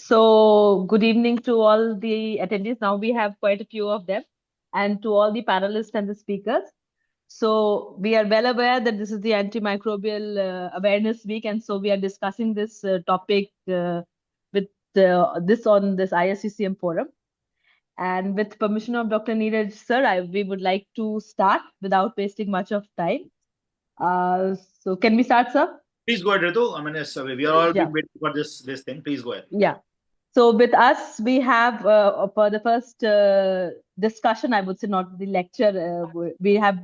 So, good evening to all the attendees. Now we have quite a few of them, and to all the panelists and the speakers. So, we are well aware that this is the Antimicrobial Awareness Week, and so we are discussing this topic with this on this ISCCM forum. And with permission of Dr. Neeraj sir, we would like to start without wasting much of time. So, can we start, sir? Please go ahead, Ritu. I mean, yes, we are all Yeah. waiting for this thing. Please go ahead. Yeah. So with us, we have for the first discussion, I would say not the lecture, we have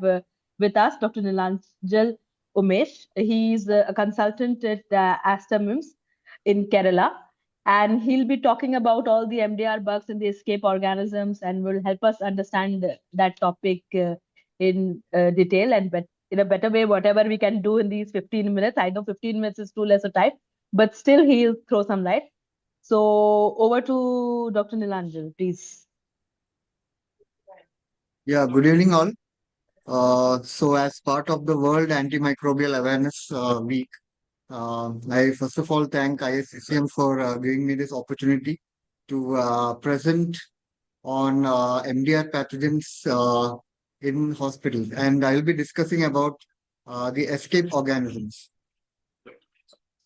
with us Dr. Nilanjal Umesh. He's a consultant at Aster MIMS in Kerala, and he'll be talking about all the MDR bugs and the escape organisms and will help us understand that topic in detail and in a better way, whatever we can do in these 15 minutes. I know 15 minutes is too less a time, but still he'll throw some light. So over to Dr. Nilanjal, please. Yeah, good evening all. So as part of the World Antimicrobial Awareness Week, I first of all thank ISCCM for giving me this opportunity to present on MDR pathogens in hospitals. And I'll be discussing about the escape organisms.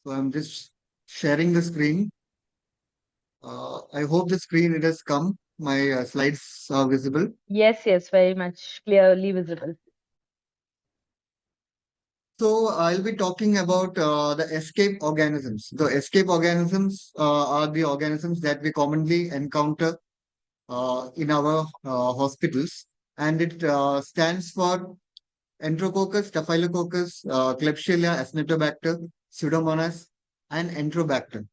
So I'm just sharing the screen. I hope the screen it has come. My slides are visible. Yes, very much clearly visible. So I'll be talking about the escape organisms. The escape organisms are the organisms that we commonly encounter in our hospitals, and it stands for Enterococcus, Staphylococcus, Klebsiella, Acinetobacter, Pseudomonas, and Enterobacter.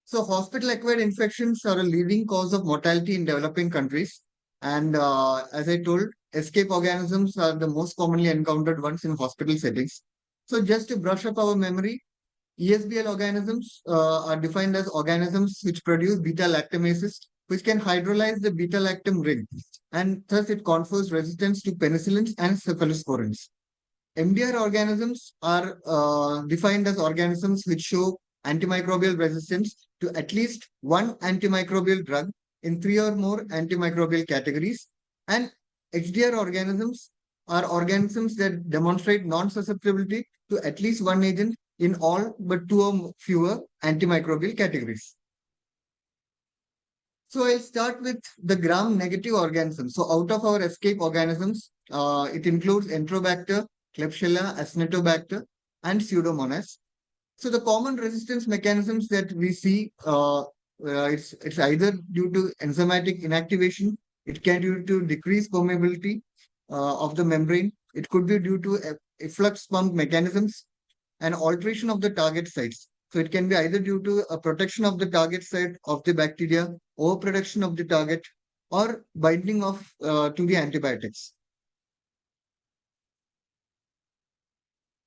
So hospital-acquired infections are a leading cause of mortality in developing countries. And as I told, escape organisms are the most commonly encountered ones in hospital settings. So just to brush up our memory, ESBL organisms are defined as organisms which produce beta-lactamases, which can hydrolyze the beta-lactam ring, and thus it confers resistance to penicillins and cephalosporins. MDR organisms are defined as organisms which show antimicrobial resistance to at least one antimicrobial drug in 3 or more antimicrobial categories. And HDR organisms are organisms that demonstrate non-susceptibility to at least one agent in all but 2 or fewer antimicrobial categories. So I'll start with the gram-negative organisms. So out of our escape organisms, it includes Enterobacter, Klebsiella, Acinetobacter, and Pseudomonas. So the common resistance mechanisms that we see, it's either due to enzymatic inactivation, it can be due to decreased permeability of the membrane, it could be due to efflux pump mechanisms and alteration of the target sites. So it can be either due to a protection of the target site of the bacteria, overproduction of the target, or binding of to the antibiotics.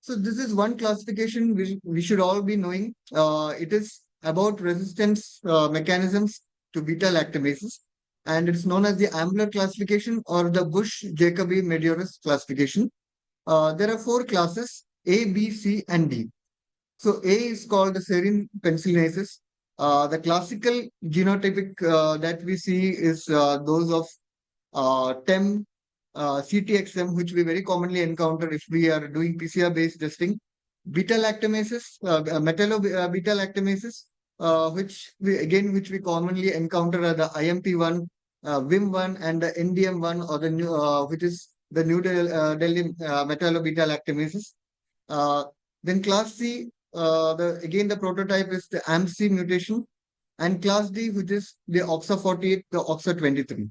So this is one classification we should all be knowing. It is about resistance mechanisms to beta-lactamases, and it's known as the Ambler classification or the Bush-Jacobi-Medeiros classification. There are 4 classes, A, B, C, and D. So A is called the serine penicillinases. The classical genotypic that we see is those of TEM, CTXM, which we very commonly encounter if we are doing PCR-based testing. Beta-lactamases, metallo-beta-lactamases, which we commonly encounter are the IMP1, WIM1, and the NDM1, or the new, which is the New Delhi metallo-beta-lactamases. Then class C, the prototype is the AMC mutation, and class D, which is the OXA48, the OXA23.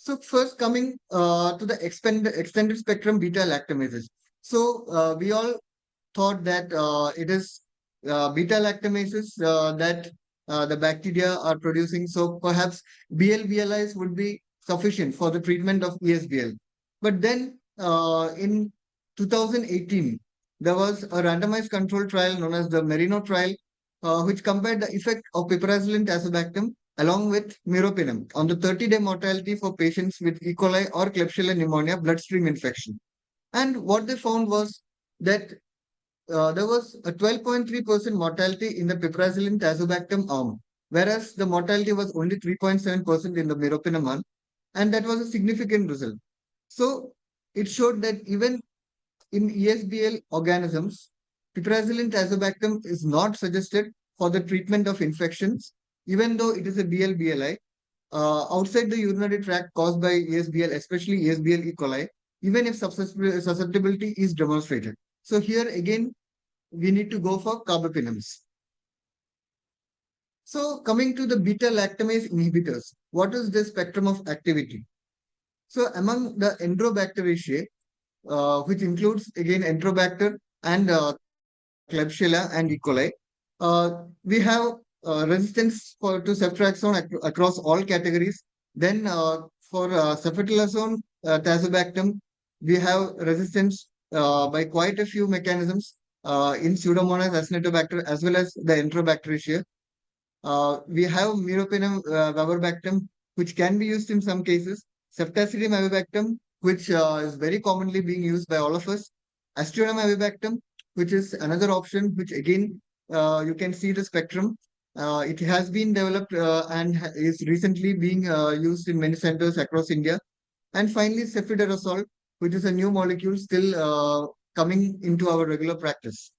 So first coming to the extended spectrum beta-lactamases. So we all thought that it is beta-lactamases that the bacteria are producing. So perhaps BLBLIs would be sufficient for the treatment of ESBL. But then in 2018, there was a randomized control trial known as the Merino trial, which compared the effect of piperazolone tazobactam along with meropenem on the 30-day mortality for patients with E. coli or Klebsiella pneumonia bloodstream infection. And what they found was that there was a 12.3% mortality in the piperacillin tazobactam arm, whereas the mortality was only 3.7% in the meropenem arm, and that was a significant result. So it showed that even in ESBL organisms, piperacillin tazobactam is not suggested for the treatment of infections, even though it is a BL-BLI. Outside the urinary tract caused by ESBL, especially ESBL E. coli, even if susceptibility is demonstrated. So here again, we need to go for carbapenems. So coming to the beta-lactamase inhibitors, what is the spectrum of activity? So among the Enterobacteriaceae, which includes again Enterobacter and Klebsiella and E. coli, we have resistance to ceftriaxone across all categories. Then for cephaloxone tazobactam, we have resistance by quite a few mechanisms in Pseudomonas acinetobacter as well as the Enterobacteriaceae. We have Meropenem vaborbactam, which can be used in some cases. Ceftazidime avibactam, which is very commonly being used by all of us. Aztreonam avibactam, which is another option, which again, you can see the spectrum. It has been developed and is recently being used in many centers across India. And finally, cefiderosol, which is a new molecule still coming into our regular practice.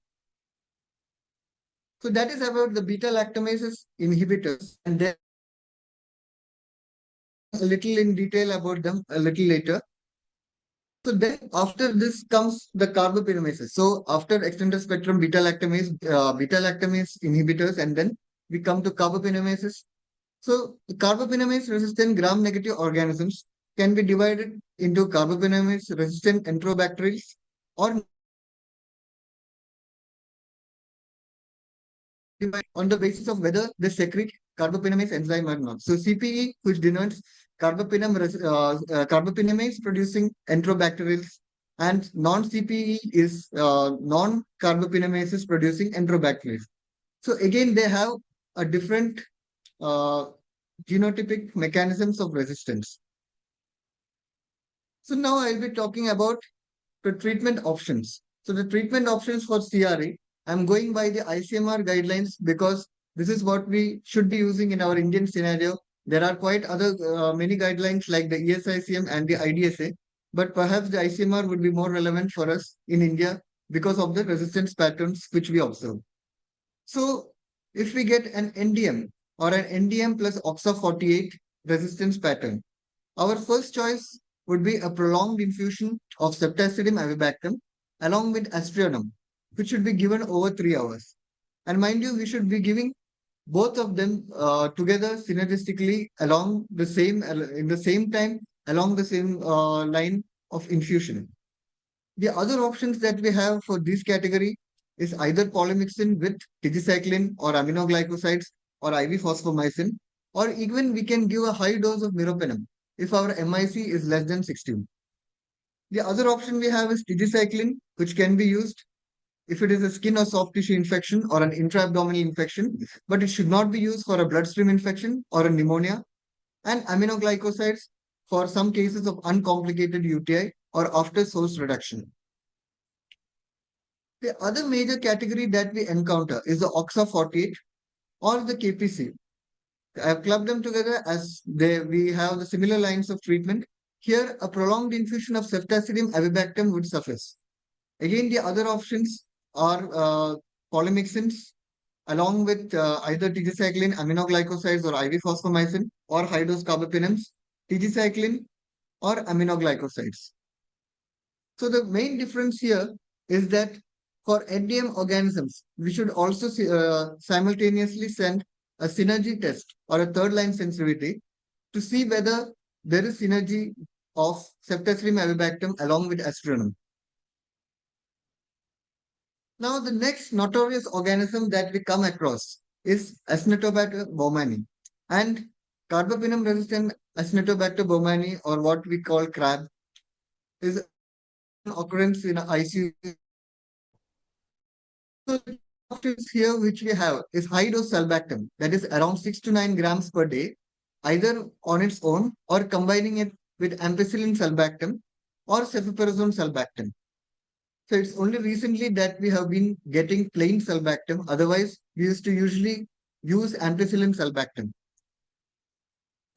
So that is about the beta-lactamases inhibitors, and then a little in detail about them a little later. So then after this comes the carbapenemases. So after extended spectrum beta-lactamase inhibitors, and then we come to carbapenemases. So carbapenemase resistant gram-negative organisms can be divided into carbapenemase resistant enterobacterials or on the basis of whether they secrete carbapenemase enzyme or not. So CPE, which denotes carbapenemase producing enterobacterials, and non-CPE is non-carbapenemases producing enterobacterials. So again, they have a different genotypic mechanisms of resistance. So now I'll be talking about the treatment options. So the treatment options for CRA, I'm going by the ICMR guidelines because this is what we should be using in our Indian scenario. There are quite other many guidelines like the ESICM and the IDSA, but perhaps the ICMR would be more relevant for us in India because of the resistance patterns which we observe. So if we get an NDM or an NDM plus OXA48 resistance pattern, our first choice would be a prolonged infusion of ceftazidime avibactam along with aztreonam, which should be given over 3 hours. And mind you, we should be giving both of them together synergistically along the same in the same time along the same line of infusion. The other options that we have for this category is either polymyxin with tigecycline or aminoglycosides or IV fosfomycin, or even we can give a high dose of meropenem if our MIC is less than 16. The other option we have is tigecycline, which can be used if it is a skin or soft tissue infection or an intra-abdominal infection, but it should not be used for a bloodstream infection or a pneumonia, and aminoglycosides for some cases of uncomplicated UTI or after source reduction. The other major category that we encounter is the OXA48 or the KPC. I have clubbed them together as we have the similar lines of treatment. Here, a prolonged infusion of ceftazidime avibactam would suffice. Again, the other options are polymyxins along with either tigecycline, aminoglycosides or IV fosfomycin, or high-dose carbapenems, tigecycline or aminoglycosides. So the main difference here is that for NDM organisms, we should also simultaneously send a synergy test or a third-line sensitivity to see whether there is synergy of ceftazidime avibactam along with aztreonam. Now, the next notorious organism that we come across is Acinetobacter baumannii, and carbapenem-resistant Acinetobacter baumannii, or what we call CRAB, is an occurrence in ICU. So the options here which we have is high-dose sulbactam, that is around 6 to 9 grams per day, either on its own or combining it with ampicillin sulbactam or cefiperazone sulbactam. So it's only recently that we have been getting plain sulbactam. Otherwise, we used to usually use ampicillin sulbactam.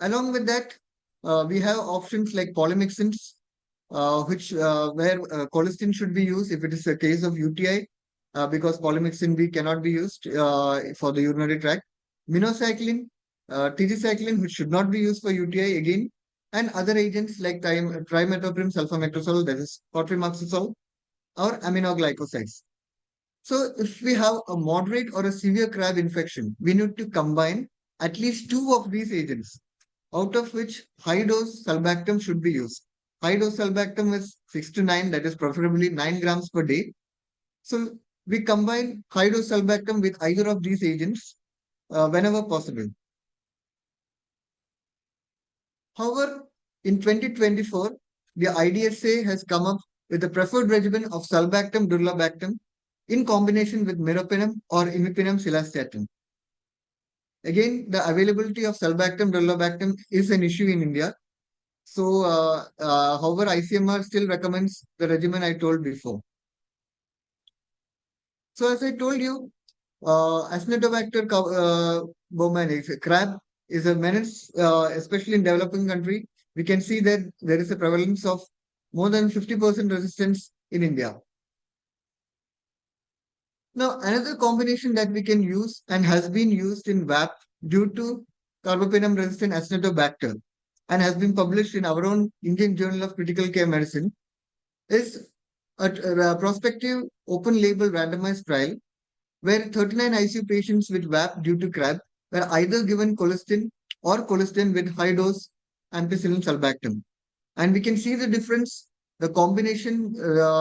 Along with that, we have options like polymyxins, which where colistin should be used if it is a case of UTI, because polymyxin B cannot be used for the urinary tract. Minocycline, tigecycline, which should not be used for UTI again, and other agents like trimethoprim sulfametosol, that is cotrimoxazole, or aminoglycosides. So if we have a moderate or a severe crab infection, we need to combine at least two of these agents, out of which high dose sulbactam should be used. High dose sulbactam is 6 to 9, that is preferably 9 grams per day. So we combine high dose sulbactam with either of these agents whenever possible. However, in 2024, the IDSA has come up with a preferred regimen of sulbactam durlobactam in combination with meropenem or imipenem cilastatin. Again, the availability of sulbactam durlobactam is an issue in India. So, however, ICMR still recommends the regimen I told before. So, as I told you, Acinetobacter baumannii, crab, is a menace, especially in developing country. We can see that there is a prevalence of more than 50% resistance in India. Now, another combination that we can use and has been used in VAP due to carbapenem resistant Acinetobacter and has been published in our own Indian Journal of Critical Care Medicine is a prospective open label randomized trial where 39 ICU patients with VAP due to CRAB were either given colistin or colistin with high dose ampicillin sulbactam. And we can see the difference. The combination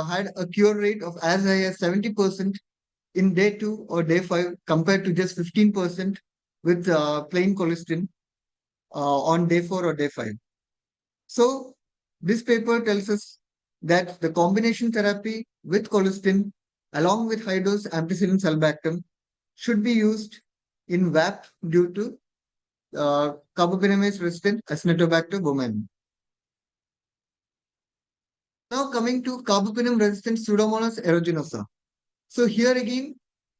had a cure rate of as high as 70% in day 2 or day 5 compared to just 15% with plain colistin on day 4 or day 5. So this paper tells us that the combination therapy with colistin along with high dose ampicillin sulbactam should be used in VAP due to carbapenemase resistant Acinetobacter baumannii. Now coming to carbapenem resistant Pseudomonas aeruginosa. So here again,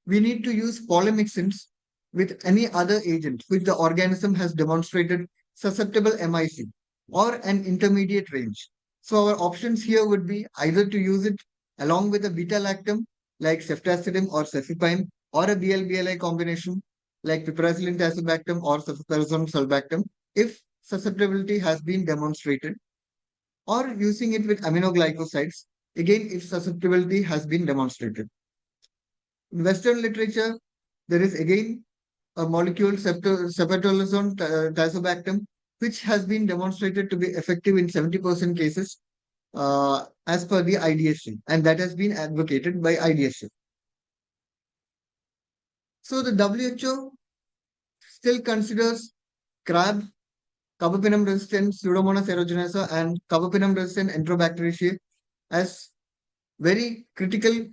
we need to use polymyxins with any other agent which the organism has demonstrated susceptible MIC or an intermediate range. So our options here would be either to use it along with a beta-lactam like ceftazidime or cefepime, or a BL-BLI combination like piperazine tazobactam or ceftriaxone sulbactam if susceptibility has been demonstrated, or using it with aminoglycosides again if susceptibility has been demonstrated. In Western literature, there is again a molecule ceftriaxone tazobactam which has been demonstrated to be effective in 70% cases as per the IDSA, and that has been advocated by IDSA. So the WHO still considers CRAB, carbapenem resistant Pseudomonas aeruginosa, and carbapenem resistant Enterobacteriaceae as very critical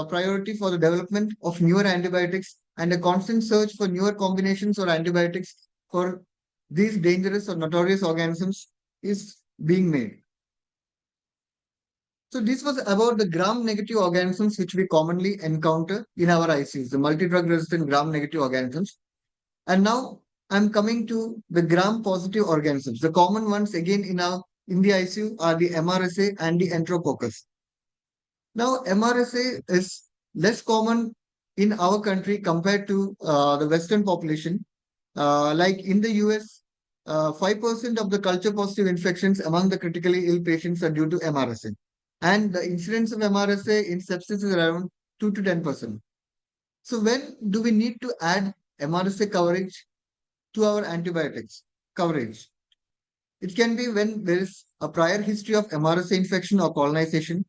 priority for the development of newer antibiotics, and a constant search for newer combinations or antibiotics for these dangerous or notorious organisms is being made. So this was about the gram-negative organisms which we commonly encounter in our ICUs, the multi-drug resistant gram-negative organisms. And now I'm coming to the gram-positive organisms. The common ones again in the ICU are the MRSA and the Enterococcus. Now MRSA is less common in our country compared to the Western population. Like in the US, 5% of the culture-positive infections among the critically ill patients are due to MRSA. And the incidence of MRSA in sepsis is around 2 to 10%. So when do we need to add MRSA coverage to our antibiotics coverage? It can be when there is a prior history of MRSA infection or colonization,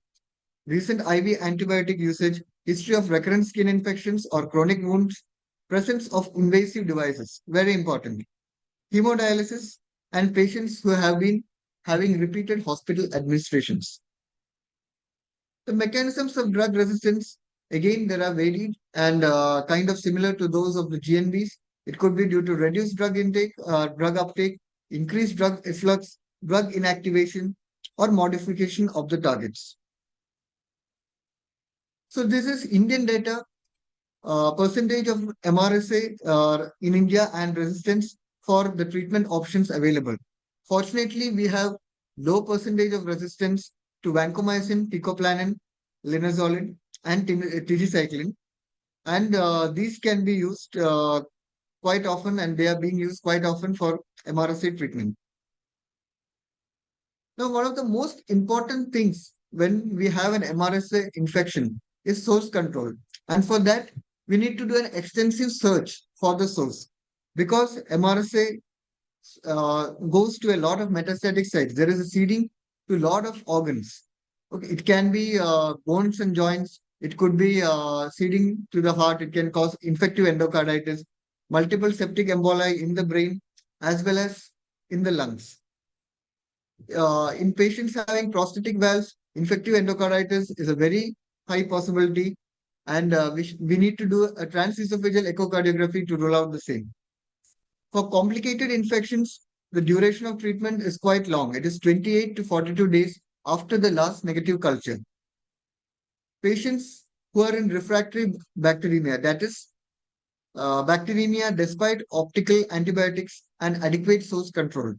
recent IV antibiotic usage, history of recurrent skin infections or chronic wounds, presence of invasive devices, very important, hemodialysis, and patients who have been having repeated hospital administrations. The mechanisms of drug resistance, again, there are varied and kind of similar to those of the GNBs. It could be due to reduced drug intake, drug uptake, increased drug efflux, drug inactivation, or modification of the targets. So this is Indian data, percentage of MRSA in India and resistance for the treatment options available. Fortunately, we have low percentage of resistance to vancomycin, teicoplanin, linezolid, and tigecycline. And these can be used quite often, and they are being used quite often for MRSA treatment. Now, one of the most important things when we have an MRSA infection is source control. And for that, we need to do an extensive search for the source because MRSA goes to a lot of metastatic sites. There is a seeding to a lot of organs. Okay, it can be bones and joints. It could be seeding to the heart. It can cause infective endocarditis, multiple septic emboli in the brain, as well as in the lungs. In patients having prosthetic valves, infective endocarditis is a very high possibility, and we need to do a transesophageal echocardiography to rule out the same. For complicated infections, the duration of treatment is quite long. It is 28 to 42 days after the last negative culture. Patients who are in refractory bacteremia, that is, bacteremia despite optical antibiotics and adequate source control,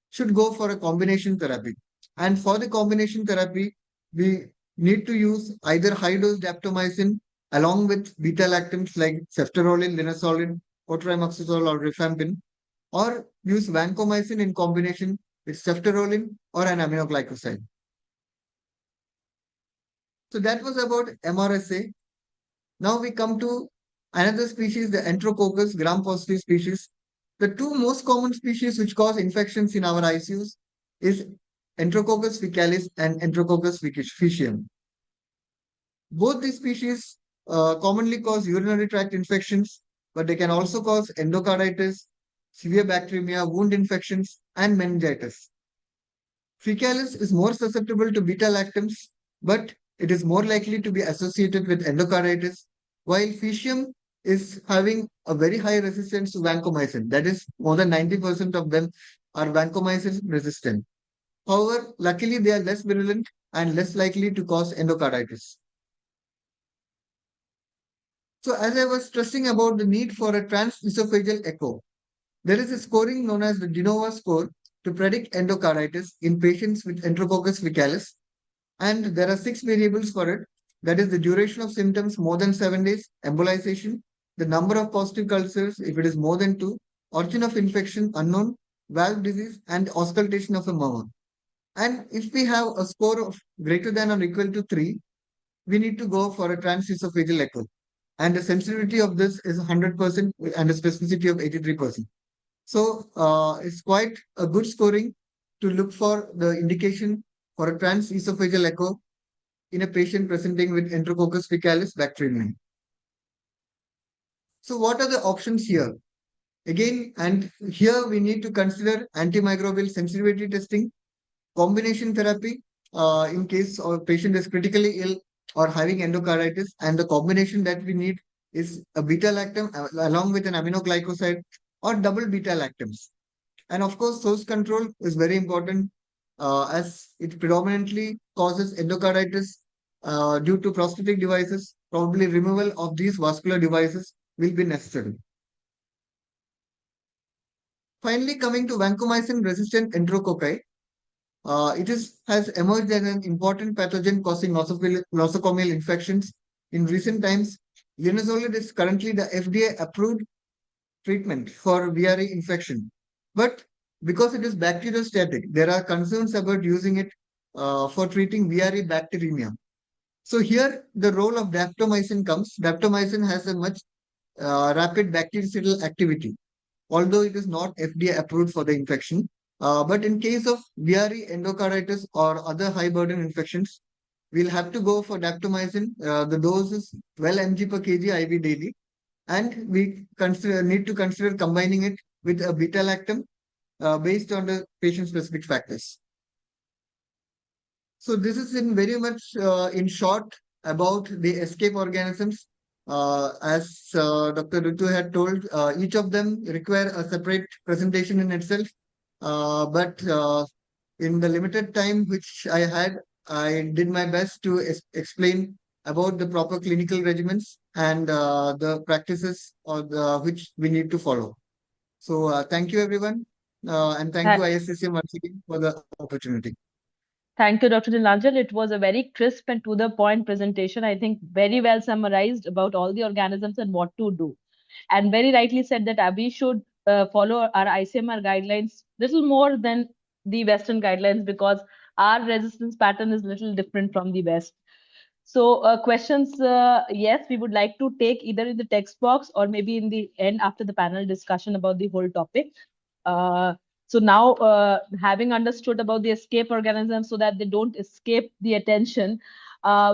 should go for a combination therapy. And for the combination therapy, we need to use either high-dose daptomycin along with beta-lactams like ceftaroline, linezolid, otrimoxazole, or rifampin, or use vancomycin in combination with ceftaroline or an aminoglycoside. So that was about MRSA. Now we come to another species, the Enterococcus gram-positive species. The two most common species which cause infections in our ICUs is Enterococcus faecalis and Enterococcus faecium. Both these species commonly cause urinary tract infections, but they can also cause endocarditis, severe bacteremia, wound infections, and meningitis. Faecalis is more susceptible to beta-lactams, but it is more likely to be associated with endocarditis, while faecium is having a very high resistance to vancomycin. That is, more than 90% of them are vancomycin resistant. However, luckily they are less virulent and less likely to cause endocarditis. So as I was stressing about the need for a transesophageal echo, there is a scoring known as the de novo score to predict endocarditis in patients with Enterococcus faecalis. And there are 6 variables for it. That is the duration of symptoms more than 7 days, embolization, the number of positive cultures if it is more than 2, origin of infection unknown, valve disease, and auscultation of a murmur. And if we have a score of greater than or equal to 3, we need to go for a transesophageal echo. And the sensitivity of this is 100% and a specificity of 83%. So it's quite a good scoring to look for the indication for a transesophageal echo in a patient presenting with Enterococcus faecalis bacteremia. So what are the options here? Again, and here we need to consider antimicrobial sensitivity testing, combination therapy in case our patient is critically ill or having endocarditis, and the combination that we need is a beta-lactam along with an aminoglycoside or double beta-lactams. And of course, source control is very important as it predominantly causes endocarditis due to prosthetic devices. Probably removal of these vascular devices will be necessary. Finally, coming to vancomycin-resistant enterococci, has emerged as an important pathogen causing nosocomial infections. In recent times, linezolid is currently the FDA-approved treatment for VRE infection. But because it is bacteriostatic, there are concerns about using it for treating VRE bacteremia. So here, the role of daptomycin comes. Daptomycin has a much rapid bactericidal activity, although it is not FDA approved for the infection. But in case of VRE endocarditis or other high burden infections, we'll have to go for daptomycin. The dose is 12 mg per kg IV daily. And we need to consider combining it with a beta-lactam based on the patient-specific factors. So this is in very much in short about the escape organisms. As Dr. Ritu had told, each of them require a separate presentation in itself. But in the limited time which I had, I did my best to explain about the proper clinical regimens and the practices which we need to follow. So thank you everyone, and thank you Tha- ISCCM once again for the opportunity. Thank you, Dr. Nilanjan. It was a very crisp and to the point presentation. I think very well summarized about all the organisms and what to do. And very rightly said that we should follow our ICMR guidelines little more than the Western guidelines, because our resistance pattern is little different from the West. So questions, yes, we would like to take either in the text box or maybe in the end after the panel discussion about the whole topic. So now, having understood about the escape organisms so that they don't escape the attention,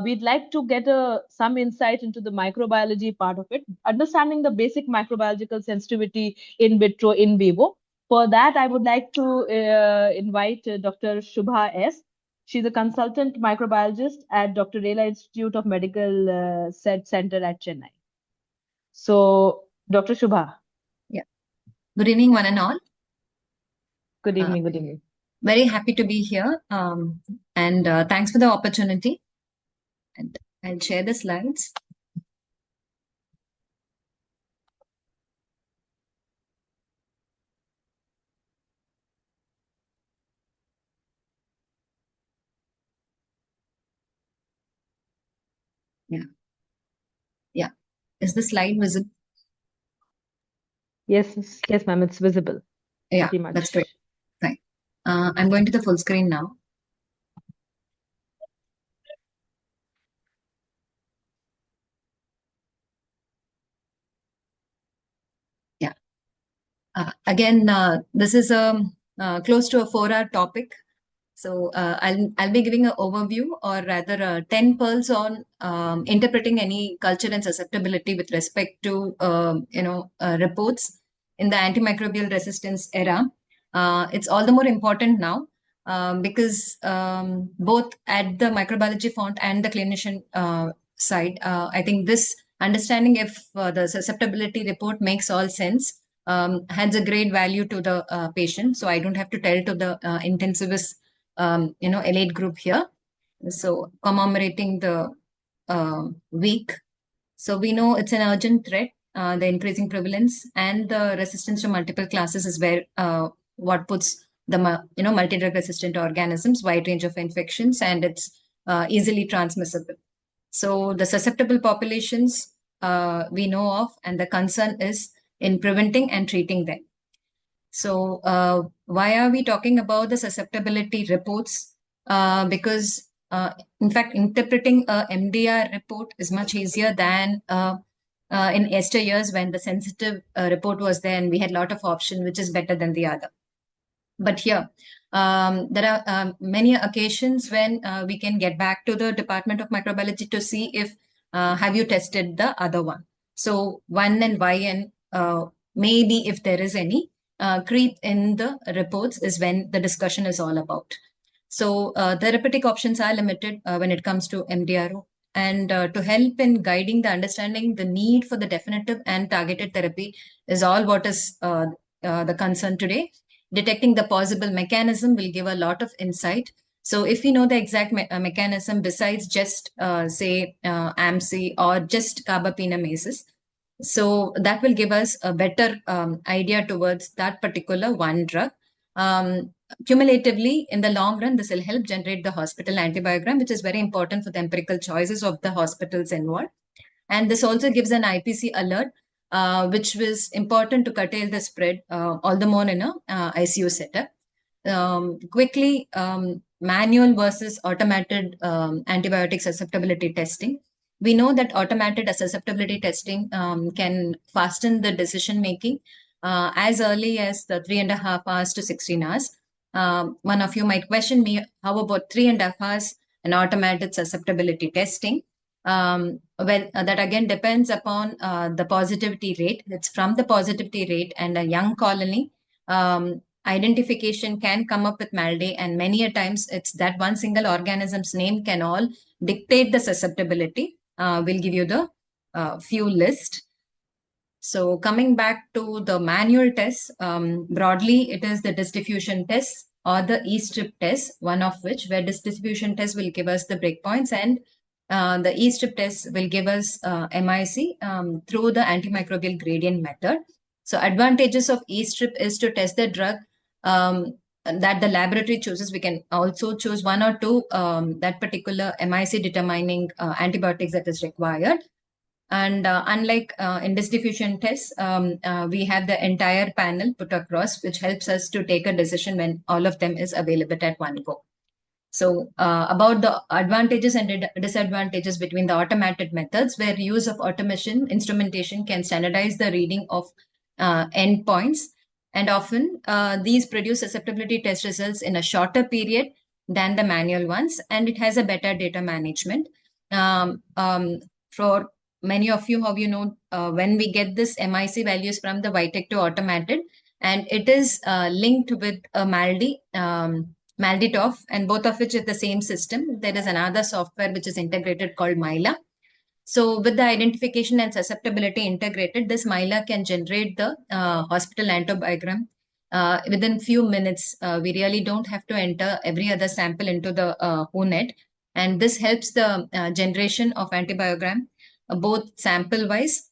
we'd like to get some insight into the microbiology part of it, understanding the basic microbiological sensitivity in vitro, in vivo. For that, I would like to invite Dr. Shubha S. She's a consultant microbiologist at Dr. Rela Institute of Medical Center at Chennai. So, Dr. Shubha. Yeah. Good evening, one and all. Good evening. Good evening. Very happy to be here. And thanks for the opportunity. And I'll share the slides. Yeah. Is the slide visible? Yes, ma'am, it's visible. Yeah, Pretty much. that's great. Fine. I'm going to the full screen now. Yeah. Again, this is close to a 4-hour topic. So I'll be giving an overview, or rather 10 pearls on interpreting any culture and susceptibility with respect to reports in the antimicrobial resistance era. It's all the more important now because both at the microbiology font and the clinician side, I think this understanding if the susceptibility report makes all sense, has a great value to the patient. So I don't have to tell to the intensivist elite group here. So commemorating the week. So we know it's an urgent threat. The increasing prevalence and the resistance to multiple classes is where what puts the multi-drug resistant organisms, wide range of infections, and it's easily transmissible. So the susceptible populations we know of, and the concern is in preventing and treating them. So why are we talking about the susceptibility reports? Because in fact, interpreting a MDR report is much easier than in yesteryears when the sensitive report was there and we had a lot of option, which is better than the other. But here, there are many occasions when we can get back to the Department of Microbiology to see if have you tested the other one. So 1 and YN, maybe if there is any creep in the reports is when the discussion is all about. So therapeutic options are limited when it comes to MDRO. And to help in guiding the understanding, the need for the definitive and targeted therapy is all what is the concern today. Detecting the possible mechanism will give a lot of insight. So if we know the exact mechanism besides just say AMC or just carbapinamases, so that will give us a better idea towards that particular one drug. Cumulatively, in the long run, this will help generate the hospital antibiogram, which is very important for the empirical choices of the hospitals involved. And this also gives an IPC alert, which was important to curtail the spread, all the more in a ICU setup. Quickly, manual versus automated antibiotic susceptibility testing. We know that automated susceptibility testing can fasten the decision making as early as the 3.5 hours to 16 hours. One of you might question me, how about 3.5 hours and automated susceptibility testing? That again depends upon the positivity rate. It's from the positivity rate, and a young colony identification can come up with MALDI, and many a times it's that one single organism's name can all dictate the susceptibility. We'll give you the few list. So coming back to the manual tests, broadly it is the distribution test or the E-strip test, one of which where distribution test will give us the breakpoints and the E-strip test will give us MIC through the antimicrobial gradient method. So advantages of E-strip is to test the drug that the laboratory chooses. We can also choose one or two that particular MIC determining antibiotics that is required. And unlike in distribution tests, we have the entire panel put across, which helps us to take a decision when all of them is available at one go. So about the advantages and disadvantages between the automated methods, where use of automation instrumentation can standardize the reading of endpoints, and often these produce susceptibility test results in a shorter period than the manual ones, and it has a better data management. For many of you, how you know, when we get this MIC values from the Vitek to automated, and it is linked with a MALDI-TOF, and both of which is the same system. There is another software which is integrated called MILA. So with the identification and susceptibility integrated, this MILA can generate the hospital antibiogram within few minutes. We really don't have to enter every other sample into the WhoNet. And this helps the generation of antibiogram, both sample-wise,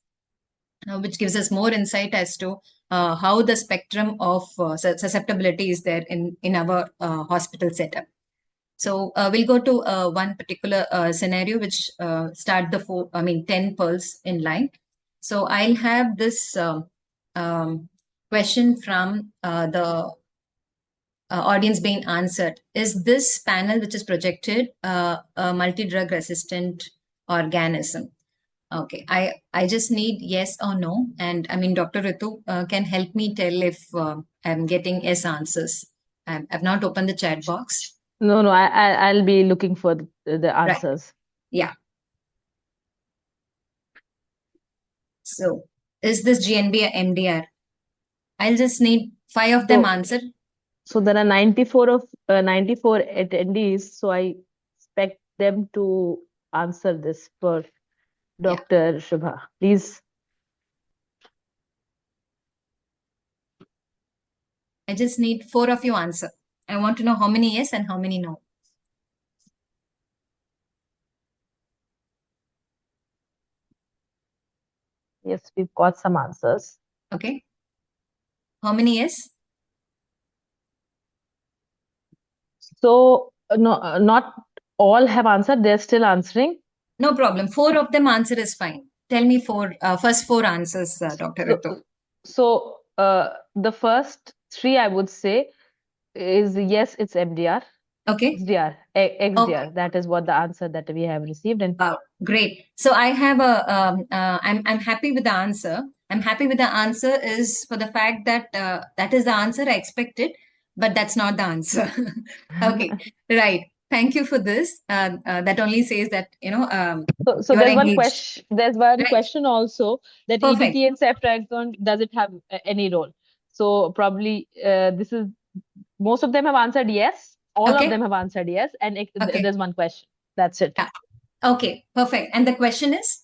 which gives us more insight as to how the spectrum of susceptibility is there in our hospital setup. So we'll go to one particular scenario, which start the 10 pearls in line. So I'll have this question from the audience being answered. Is this panel which is projected a multi-drug resistant organism? Okay, I just need yes or no. And I mean, Dr. Ritu can help me tell if I'm getting yes answers. I've not opened the chat box. No, I'll be looking for the answers. Right. Yeah. So is this GNB or MDR? I'll just need 5 of them answered. So there are 94 attendees. So I expect them to answer this for Dr. Shubha, please. I just need 4 of you answer. I want to know how many yes and how many no. Yes, we've got some answers. Okay. How many yes? So no, not all have answered. They're still answering. No problem. 4 of them answer is fine. Tell me first 4 answers, Dr. Ritu. So the first 3 I would say is yes, it's MDR. Okay. XDR. Okay. That is what the answer that we have received. And great. So I have I'm happy with the answer. I'm happy with the answer is for the fact that that is the answer I expected, but that's not the answer. Okay, right. Thank you for this. That only says that, you know, so there's one engaged. question. There's one Right. question also that Perfect. EDT and ceftriaxone, does it have any role? So probably this is most of them have answered yes. All of them have answered yes, and there's one question. That's it. Yeah. Okay, perfect. And the question is?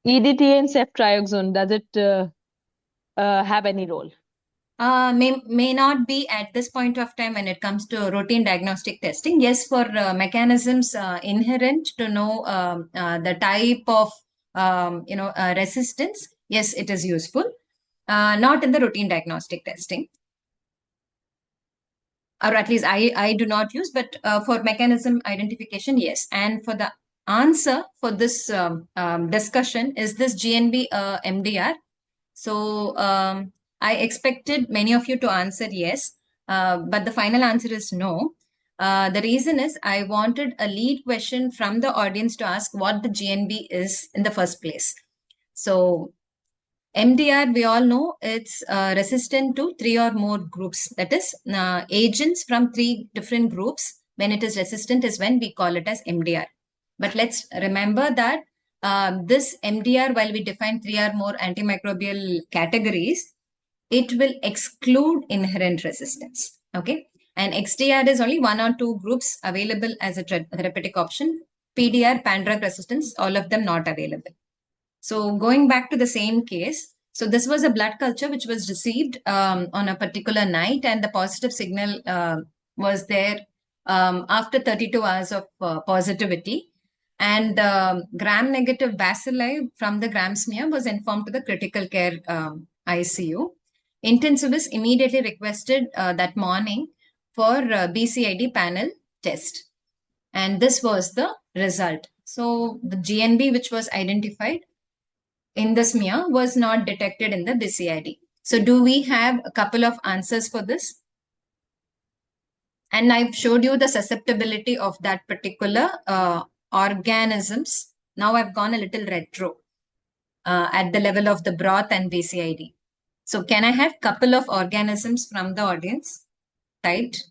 EDT and ceftriaxone, does it have any role? May not be at this point of time when it comes to routine diagnostic testing. Yes, for mechanisms inherent to know the type of resistance. Yes, it is useful. Not in the routine diagnostic testing, or at least I do not use. But for mechanism identification, yes. And for the answer for this discussion, is this GNB MDR? So I expected many of you to answer yes, but the final answer is no. The reason is I wanted a lead question from the audience to ask what the GNB is in the first place. So MDR, we all know it's resistant to 3 or more groups. That is, agents from 3 different groups. When it is resistant is when we call it as MDR. But let's remember that this MDR, while we define 3 or more antimicrobial categories, it will exclude inherent resistance. Okay. And XDR is only 1 or 2 groups available as a therapeutic option. PDR, pan-drug resistance, all of them not available. So going back to the same case, so this was a blood culture which was received on a particular night, and the positive signal was there after 32 hours of positivity. And gram-negative bacilli from the gram smear was informed to the critical care ICU. Intensivist immediately requested that morning for BCID panel test. And this was the result. So the GNB which was identified in the smear was not detected in the BCID. So do we have a couple of answers for this? And I've showed you the susceptibility of that particular organisms. Now I've gone a little retro at the level of the broth and BCID. So can I have couple of organisms from the audience typed,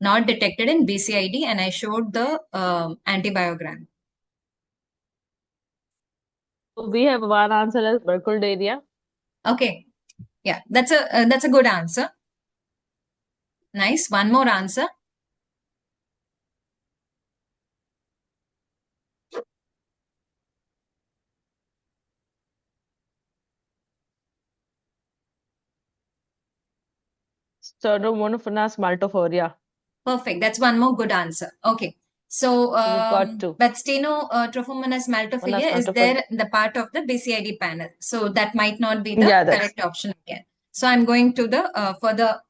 not detected in BCID, and I showed the antibiogram. We have one answer as Burkholderia. Okay, yeah, that's a good answer. Nice. One more answer. Pseudomonas maltophoria. Perfect. That's one more good answer. Okay. So, got two. but Trophomonas maltophilia is there in the part of the BCID panel. So that might not be the correct option again. So I'm going to the further,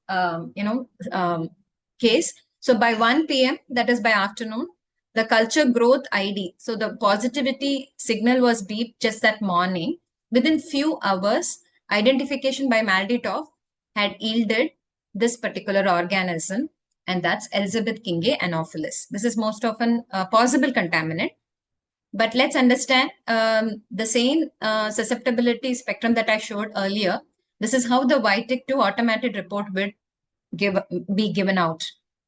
case. So by 1 p.m., that is by afternoon, the culture growth ID. So the positivity signal was beeped just that morning. Within few hours, identification by Malditov had yielded this particular organism, and that's Elizabeth Kinge Anopheles. This is most often a possible contaminant. But let's understand the same susceptibility spectrum that I showed earlier. This is how the YTIC2 automated report would be given out.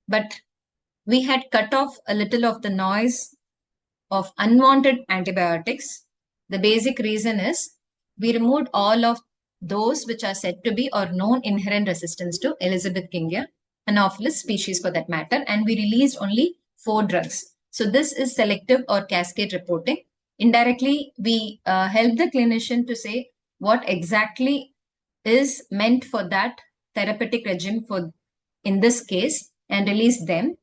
But we had cut off a little of the noise of unwanted antibiotics. The basic reason is we removed all of those which are said to be or known inherent resistance to Elizabeth Kinge Anopheles species for that matter, and we released only 4 drugs. So this is selective or cascade reporting. Indirectly, we help the clinician to say what exactly is meant for that therapeutic regime for in this case and release them.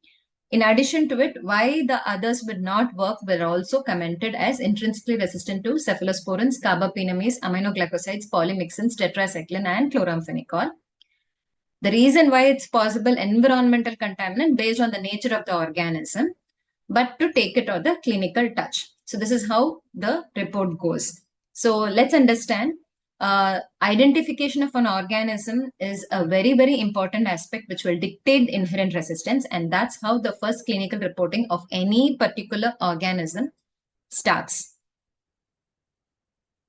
In addition to it, why the others would not work were also commented as intrinsically resistant to cephalosporins, carbapenemes, aminoglycosides, polymyxins, tetracycline, and chloramphenicol. The reason why it's possible environmental contaminant based on the nature of the organism, but to take it on the clinical touch. So this is how the report goes. So let's understand identification of an organism is a very, very important aspect which will dictate inherent resistance. And that's how the first clinical reporting of any particular organism starts.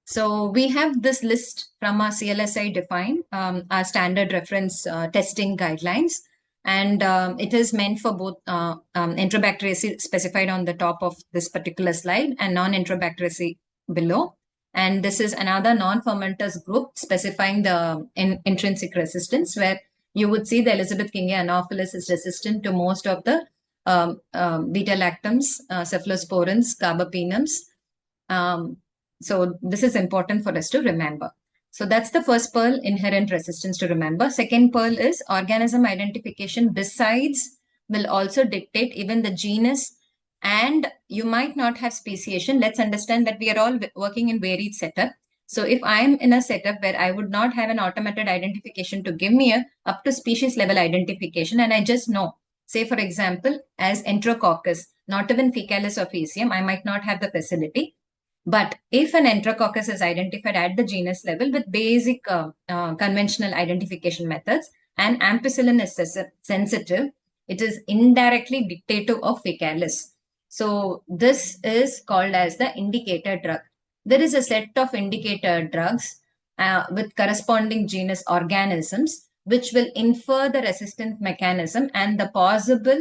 So we have this list from our CLSI defined, our standard reference testing guidelines. And it is meant for both Enterobacteriaceae specified on the top of this particular slide and non-Enterobacteriaceae below. And this is another non-fermenters group specifying the intrinsic resistance, where you would see the Elizabeth Kinge Anopheles is resistant to most of the beta-lactams, cephalosporins, carbapenems. So this is important for us to remember. So that's the first pearl, inherent resistance, to remember. Second pearl is organism identification besides will also dictate even the genus, and you might not have speciation. Let's understand that we are all working in varied setup. So if I'm in a setup where I would not have an automated identification to give me a up to species level identification, and I just know, say for example, as Enterococcus, not even Fecalis or Faecium, I might not have the facility. But if an Enterococcus is identified at the genus level with basic conventional identification methods, and ampicillin is sensitive, it is indirectly dictative of Fecalis. So this is called as the indicator drug. There is a set of indicator drugs with corresponding genus organisms which will infer the resistant mechanism, and the possible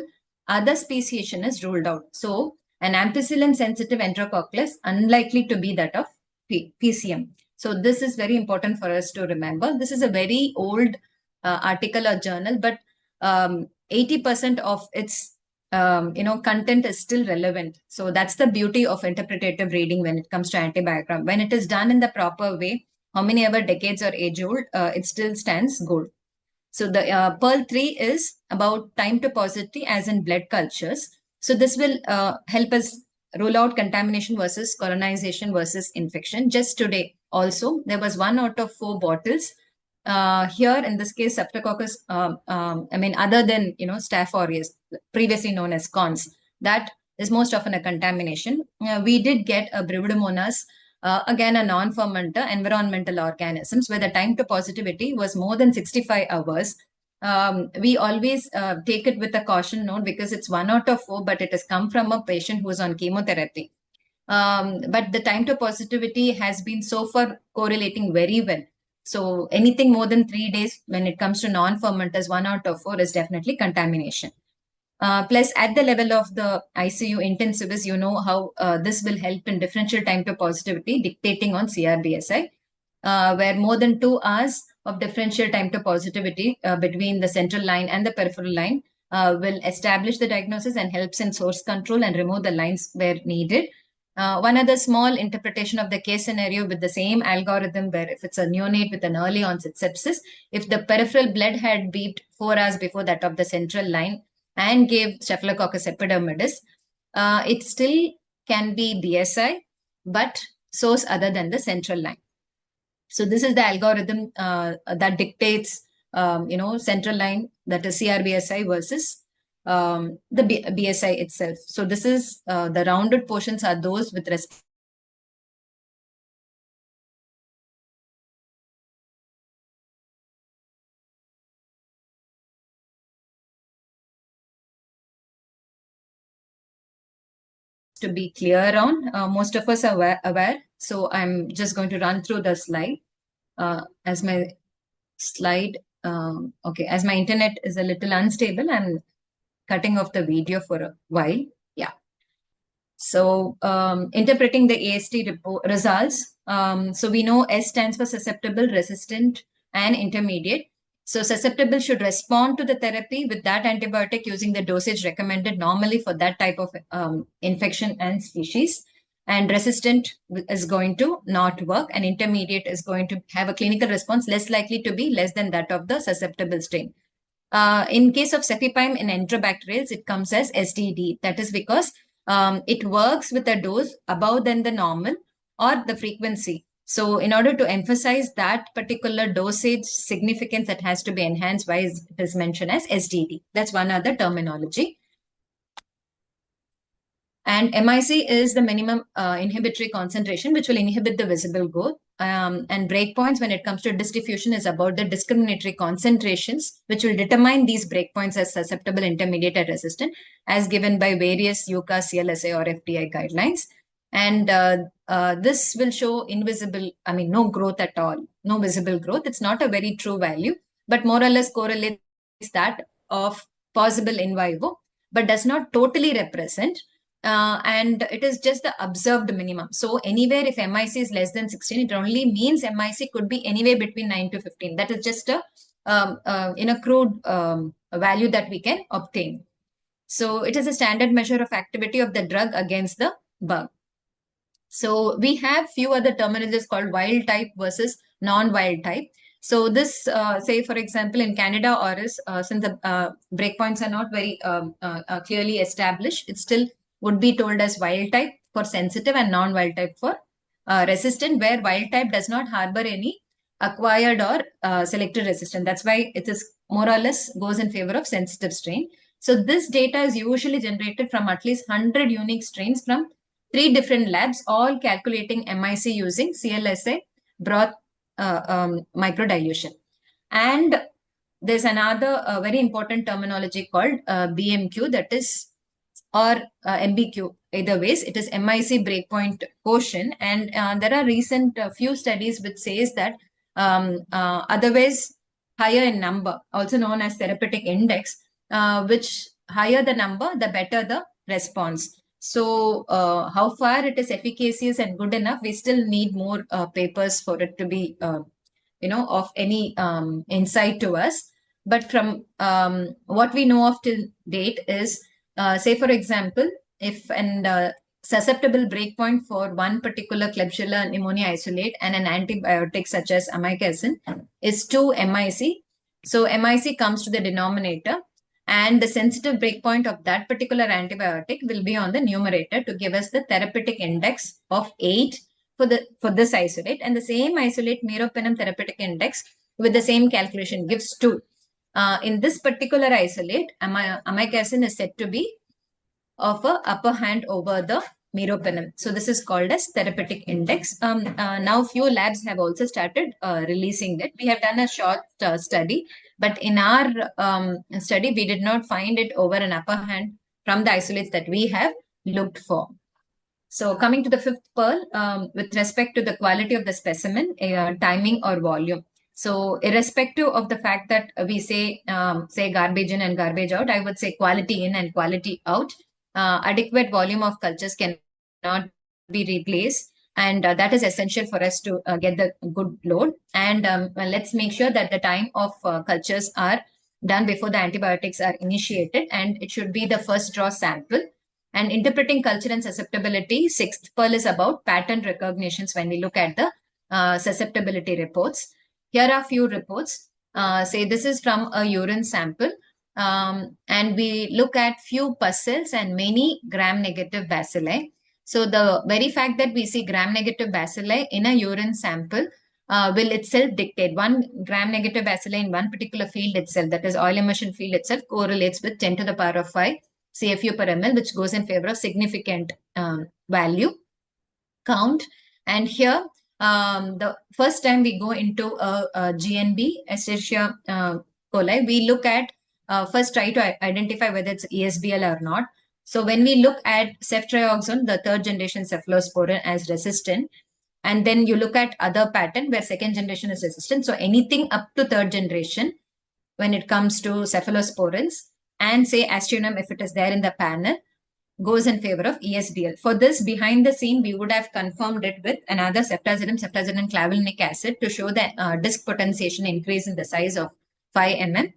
other speciation is ruled out. So an ampicillin-sensitive Enterococcus unlikely to be that of Faecium. So this is very important for us to remember. This is a very old article or journal, but 80% of its content is still relevant. So that's the beauty of interpretative reading when it comes to antibiogram. When it is done in the proper way, how many ever decades or age old, it still stands gold. So the Pearl 3 is about time to positivity as in blood cultures. So this will help us rule out contamination versus colonization versus infection. Just today also, there was 1 out of 4 bottles. Here in this case, Streptococcus, other than, Staph aureus, previously known as cons, that is most often a contamination. We did get a Brevidomonas, again a non-fermenter, environmental organisms, where the time to positivity was more than 65 hours. We always take it with a caution note because it's 1 out of 4, but it has come from a patient who is on chemotherapy. But the time to positivity has been so far correlating very well. So anything more than 3 days when it comes to non-fermenters, 1 out of 4 is definitely contamination. Plus, at the level of the ICU intensivist, you know how this will help in differential time to positivity dictating on CRBSI, where more than 2 hours of differential time to positivity between the central line and the peripheral line will establish the diagnosis and helps in source control and remove the lines where needed. One other small interpretation of the case scenario with the same algorithm, where if it's a neonate with an early onset sepsis, if the peripheral blood had beeped 4 hours before that of the central line and gave Staphylococcus epidermidis, it still can be BSI, but source other than the central line. So this is the algorithm that dictates, central line, that is CRBSI versus the BSI itself. So this is the rounded portions are those with respect to be clear on. Most of us are aware. So I'm just going to run through the slide as my slide. Okay, as my internet is a little unstable, I'm cutting off the video for a while. Yeah. So interpreting the AST results. So we know S stands for susceptible, resistant, and intermediate. So susceptible should respond to the therapy with that antibiotic using the dosage recommended normally for that type of infection and species. And resistant is going to not work, and intermediate is going to have a clinical response less likely to be less than that of the susceptible strain. In case of cefepime in enterobacterials, it comes as SDD. That is because it works with a dose above than the normal or the frequency. So in order to emphasize that particular dosage significance, that has to be enhanced, why it is mentioned as SDD. That's one other terminology. And MIC is the minimum inhibitory concentration, which will inhibit the visible growth. And breakpoints when it comes to diffusion is about the discriminatory concentrations, which will determine these breakpoints as susceptible, intermediate, and resistant, as given by various UCAS, CLSA, or FDI guidelines. And this will show no growth at all, no visible growth. It's not a very true value, but more or less correlates that of possible in vivo, but does not totally represent. And it is just the observed minimum. So anywhere if MIC is less than 16, it only means MIC could be anywhere between 9 to 15. That is just a crude value that we can obtain. So it is a standard measure of activity of the drug against the bug. So we have few other terminologies called wild type versus non-wild type. So this, say for example, in Candida auris, since the breakpoints are not very clearly established, it still would be told as wild type for sensitive and non-wild type for resistant, where wild type does not harbor any acquired or selected resistance. That's why it is more or less goes in favor of sensitive strain. So this data is usually generated from at least 100 unique strains from 3 different labs, all calculating MIC using CLSA broth microdilution. And there's another very important terminology called BMQ, that is, or MBQ. Either ways, it is MIC breakpoint quotient. And there are recent few studies which says that otherwise higher in number, also known as therapeutic index, which higher the number, the better the response. So how far it is efficacious and good enough, we still need more papers for it to be, of any insight to us. But from what we know of till date is, say for example, if an susceptible breakpoint for one particular Klebsiella pneumonia isolate and an antibiotic such as amikacin is 2 MIC. So MIC comes to the denominator. and the sensitive breakpoint of that particular antibiotic will be on the numerator to give us the therapeutic index of 8 for this isolate, and the same isolate meropenem therapeutic index with the same calculation gives 2. In this particular isolate, amikacin is said to be of a upper hand over the meropenem. So this is called as therapeutic index. Now few labs have also started releasing that. We have done a short study, but in our study, we did not find it over an upper hand from the isolates that we have looked for. So coming to the fifth pearl, with respect to the quality of the specimen, timing or volume. So irrespective of the fact that we say garbage in and garbage out, I would say quality in and quality out. Adequate volume of cultures cannot be replaced, and that is essential for us to get the good load. And let's make sure that the time of cultures are done before the antibiotics are initiated, and it should be the first draw sample. And interpreting culture and susceptibility, sixth pearl is about pattern recognitions when we look at the susceptibility reports. Here are few reports. Say this is from a urine sample, and we look at few pus cells and many gram-negative bacilli. So the very fact that we see gram-negative bacilli in a urine sample will itself dictate 1 gram-negative bacilli in one particular field itself, that is oil immersion field itself, correlates with 10 to the power of 5 CFU per ml, which goes in favor of significant value count. And here, the first time we go into a GNB, Escherichia coli, we look at, first try to identify whether it's ESBL or not. So when we look at ceftriaxone, the third generation cephalosporin as resistant, and then you look at other pattern where second generation is resistant. So anything up to third generation, when it comes to cephalosporins, and say aztreonam, if it is there in the panel, goes in favor of ESBL. For this, behind the scene, we would have confirmed it with another ceftazidime clavulanic acid to show the disc potentiation increase in the size of 5 mm.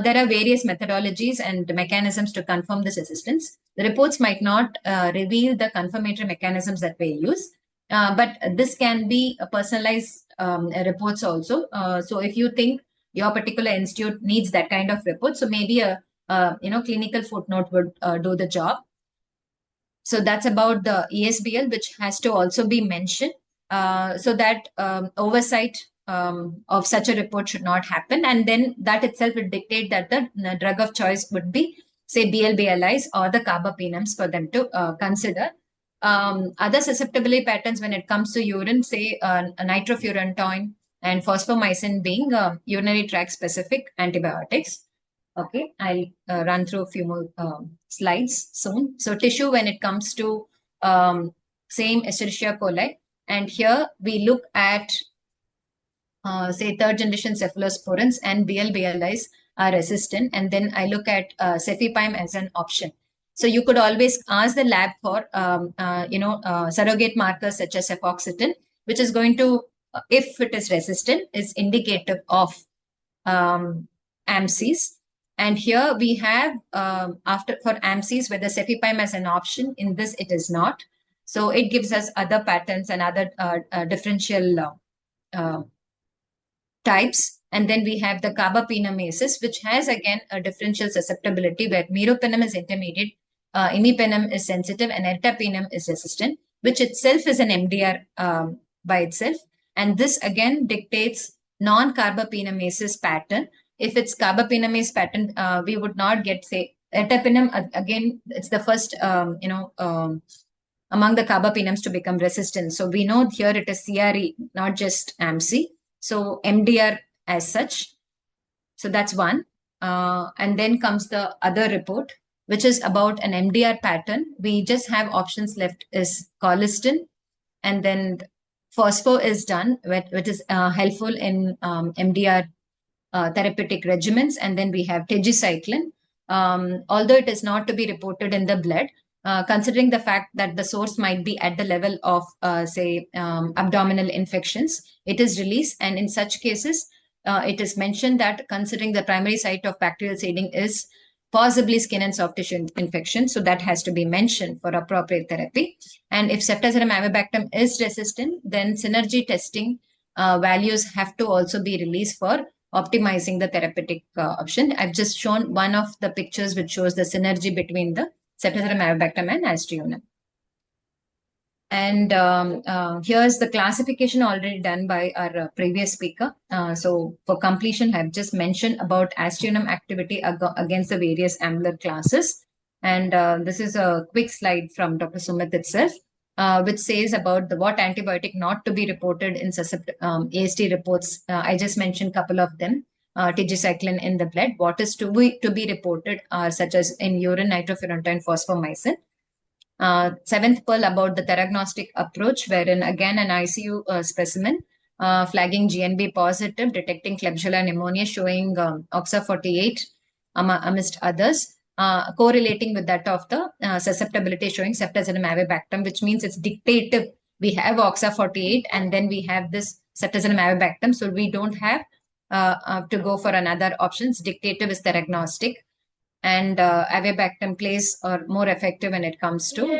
There are various methodologies and mechanisms to confirm this resistance. The reports might not reveal the confirmatory mechanisms that we use, but this can be a personalized reports also. So if you think your particular institute needs that kind of report, so maybe a clinical footnote would do the job. So that's about the ESBL, which has to also be mentioned, so that oversight of such a report should not happen. And then that itself will dictate that the drug of choice would be, say, BLBLIs or the carbapenems for them to consider. Other susceptibility patterns when it comes to urine, say nitrofurantoin and fosfomycin being urinary tract specific antibiotics. Okay, I'll run through a few more slides soon. So tissue when it comes to same Escherichia coli, and here we look at say third generation cephalosporins and BLBLIs are resistant, and then I look at cefepime as an option. So you could always ask the lab for surrogate markers such as cefoxitin, which is going to, if it is resistant, is indicative of AMSIs. And here we have for AMSIs whether cefepime as an option. In this it is not. So it gives us other patterns and other differential types. And then we have the carbapenemases, which has again a differential susceptibility where meropenem is intermediate, imipenem is sensitive, and ertapenem is resistant, which itself is an MDR by itself. And this again dictates non-carbapenemases pattern. If it's carbapenemase pattern, we would not get, say, ertapenem, again, it's the first, among the carbapenems to become resistant. So we know here it is CRE, not just AMSI. So MDR as such. So that's one. And then comes the other report, which is about an MDR pattern. We just have options left is colistin, and then phospho is done, which is helpful in MDR therapeutic regimens. And then we have tetracycline. Although it is not to be reported in the blood, considering the fact that the source might be at the level of, say, abdominal infections, it is released. And in such cases, it is mentioned that considering the primary site of bacterial seeding is possibly skin and soft tissue infection, so that has to be mentioned for appropriate therapy. And if ceftazidime avibactam is resistant, then synergy testing values have to also be released for optimizing the therapeutic option. I've just shown one of the pictures which shows the synergy between the ceftazidime avibactam and aztreonam. And here's the classification already done by our previous speaker. So for completion, I've just mentioned about aztreonam activity against the various amyloid classes. And this is a quick slide from Dr. Sumit itself, which says about what antibiotic not to be reported in AST reports. I just mentioned a couple of them. Tigecycline in the blood. What is to be reported are such as in urine, nitrofurantoin, fosfomycin. Seventh pearl about the theragnostic approach, wherein again an ICU specimen flagging GNB positive, detecting Klebsiella pneumonia, showing OXA48 amidst others, correlating with that of the susceptibility showing ceftazidime avibactam, which means it's dictative. We have OXA48 and then we have this ceftazidime avibactam, so we don't have to go for another options. Dictative is theragnostic. And avibactam plays are more effective when it comes to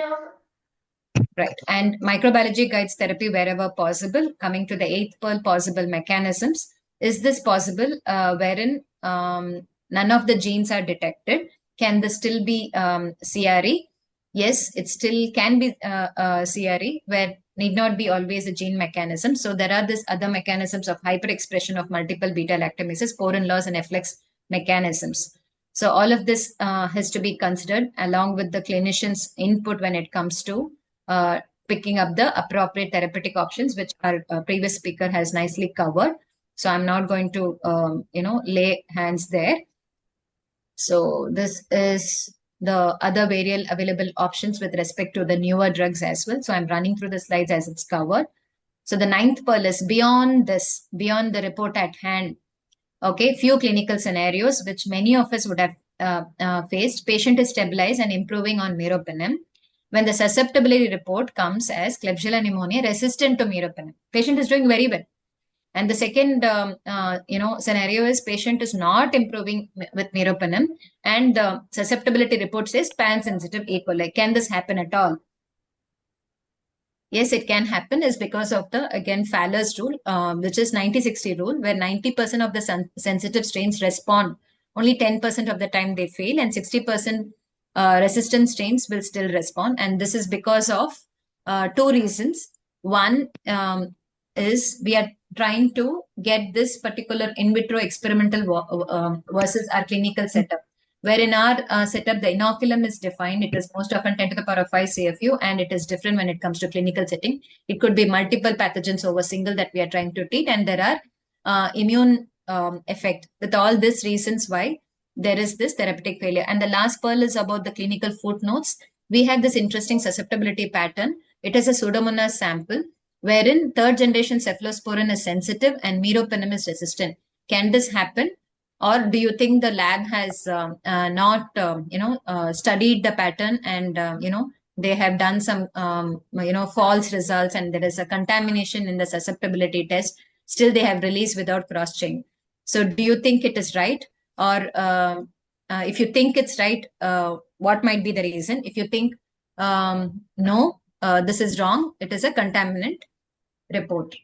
right. And microbiology guides therapy wherever possible. Coming to the eighth pearl, possible mechanisms. Is this possible wherein none of the genes are detected? Can this still be CRE? Yes, it still can be CRE, where need not be always a gene mechanism. So there are these other mechanisms of hyperexpression of multiple beta-lactamases, Porin loss and efflux mechanisms. So all of this has to be considered along with the clinician's input when it comes to picking up the appropriate therapeutic options, which our previous speaker has nicely covered. So I'm not going to, lay hands there. So this is the other various available options with respect to the newer drugs as well. So I'm running through the slides as it's covered. So the ninth pearl is beyond the report at hand. Okay, few clinical scenarios which many of us would have faced. Patient is stabilized and improving on meropenem. When the susceptibility report comes as Klebsiella pneumonia resistant to meropenem, patient is doing very well. And the second, scenario is patient is not improving with meropenem, and the susceptibility report says pan-sensitive E. coli. Can this happen at all? Yes, it can happen is because of the, again, Fowler's rule, which is 90-60 rule, where 90% of the sensitive strains respond. Only 10% of the time they fail, and 60% resistant strains will still respond. And this is because of two reasons. One is we are trying to get this particular in vitro experimental versus our clinical setup. Where in our setup, the inoculum is defined. It is most often 10 to the power of 5 CFU, and it is different when it comes to clinical setting. It could be multiple pathogens over single that we are trying to treat, and there are immune effect. With all these reasons why there is this therapeutic failure. And the last pearl is about the clinical footnotes. We have this interesting susceptibility pattern. It is a Pseudomonas sample, wherein third generation cephalosporin is sensitive and meropenem is resistant. Can this happen? Or do you think the lab has not, studied the pattern and, they have done some, false results and there is a contamination in the susceptibility test. Still, they have released without cross-checking. So do you think it is right? Or if you think it's right, what might be the reason? If you think, no, this is wrong, it is a contaminant report.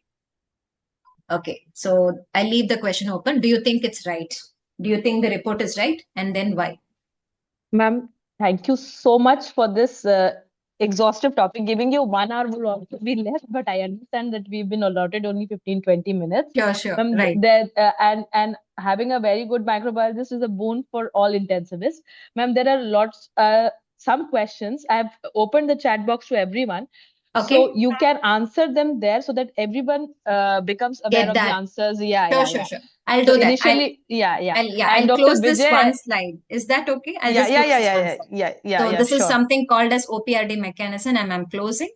Okay, so I leave the question open. Do you think it's right? Do you think the report is right? And then why? Ma'am, thank you so much for this exhaustive topic. Giving you 1 hour will also be less, but I understand that we've been allotted only 15-20 minutes. Sure, right. And having a very good microbiologist is a boon for all intensivists. Ma'am, there are lots, some questions. I've opened the chat box to everyone. Okay. So you can answer them there so that everyone becomes aware of the answers. Sure. I'll do that. Initially, I'll close this one slide. Is that okay? I'll just close this one slide. So this is something called as OPRD mechanism, and I'm closing.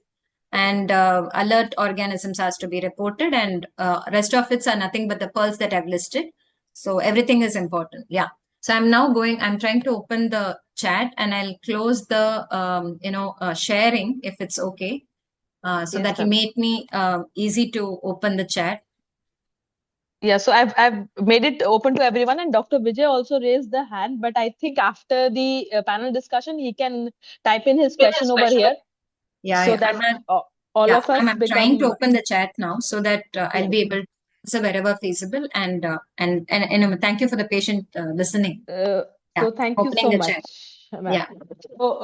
And alert organisms has to be reported, and rest of it are nothing but the pearls that I've listed. So everything is important. Yeah. So I'm trying to open the chat, and I'll close the sharing if it's okay. So that will make me easy to open the chat. Yeah, so I've made it open to everyone, and Dr. Vijay also raised the hand, but I think after the panel discussion, he can type in his question over here. Yeah, so that all of us I'm trying to open the chat now so that I'll be able to So wherever feasible, and thank you for the patient listening. So thank you Opening so the much, chair. ma'am. Yeah.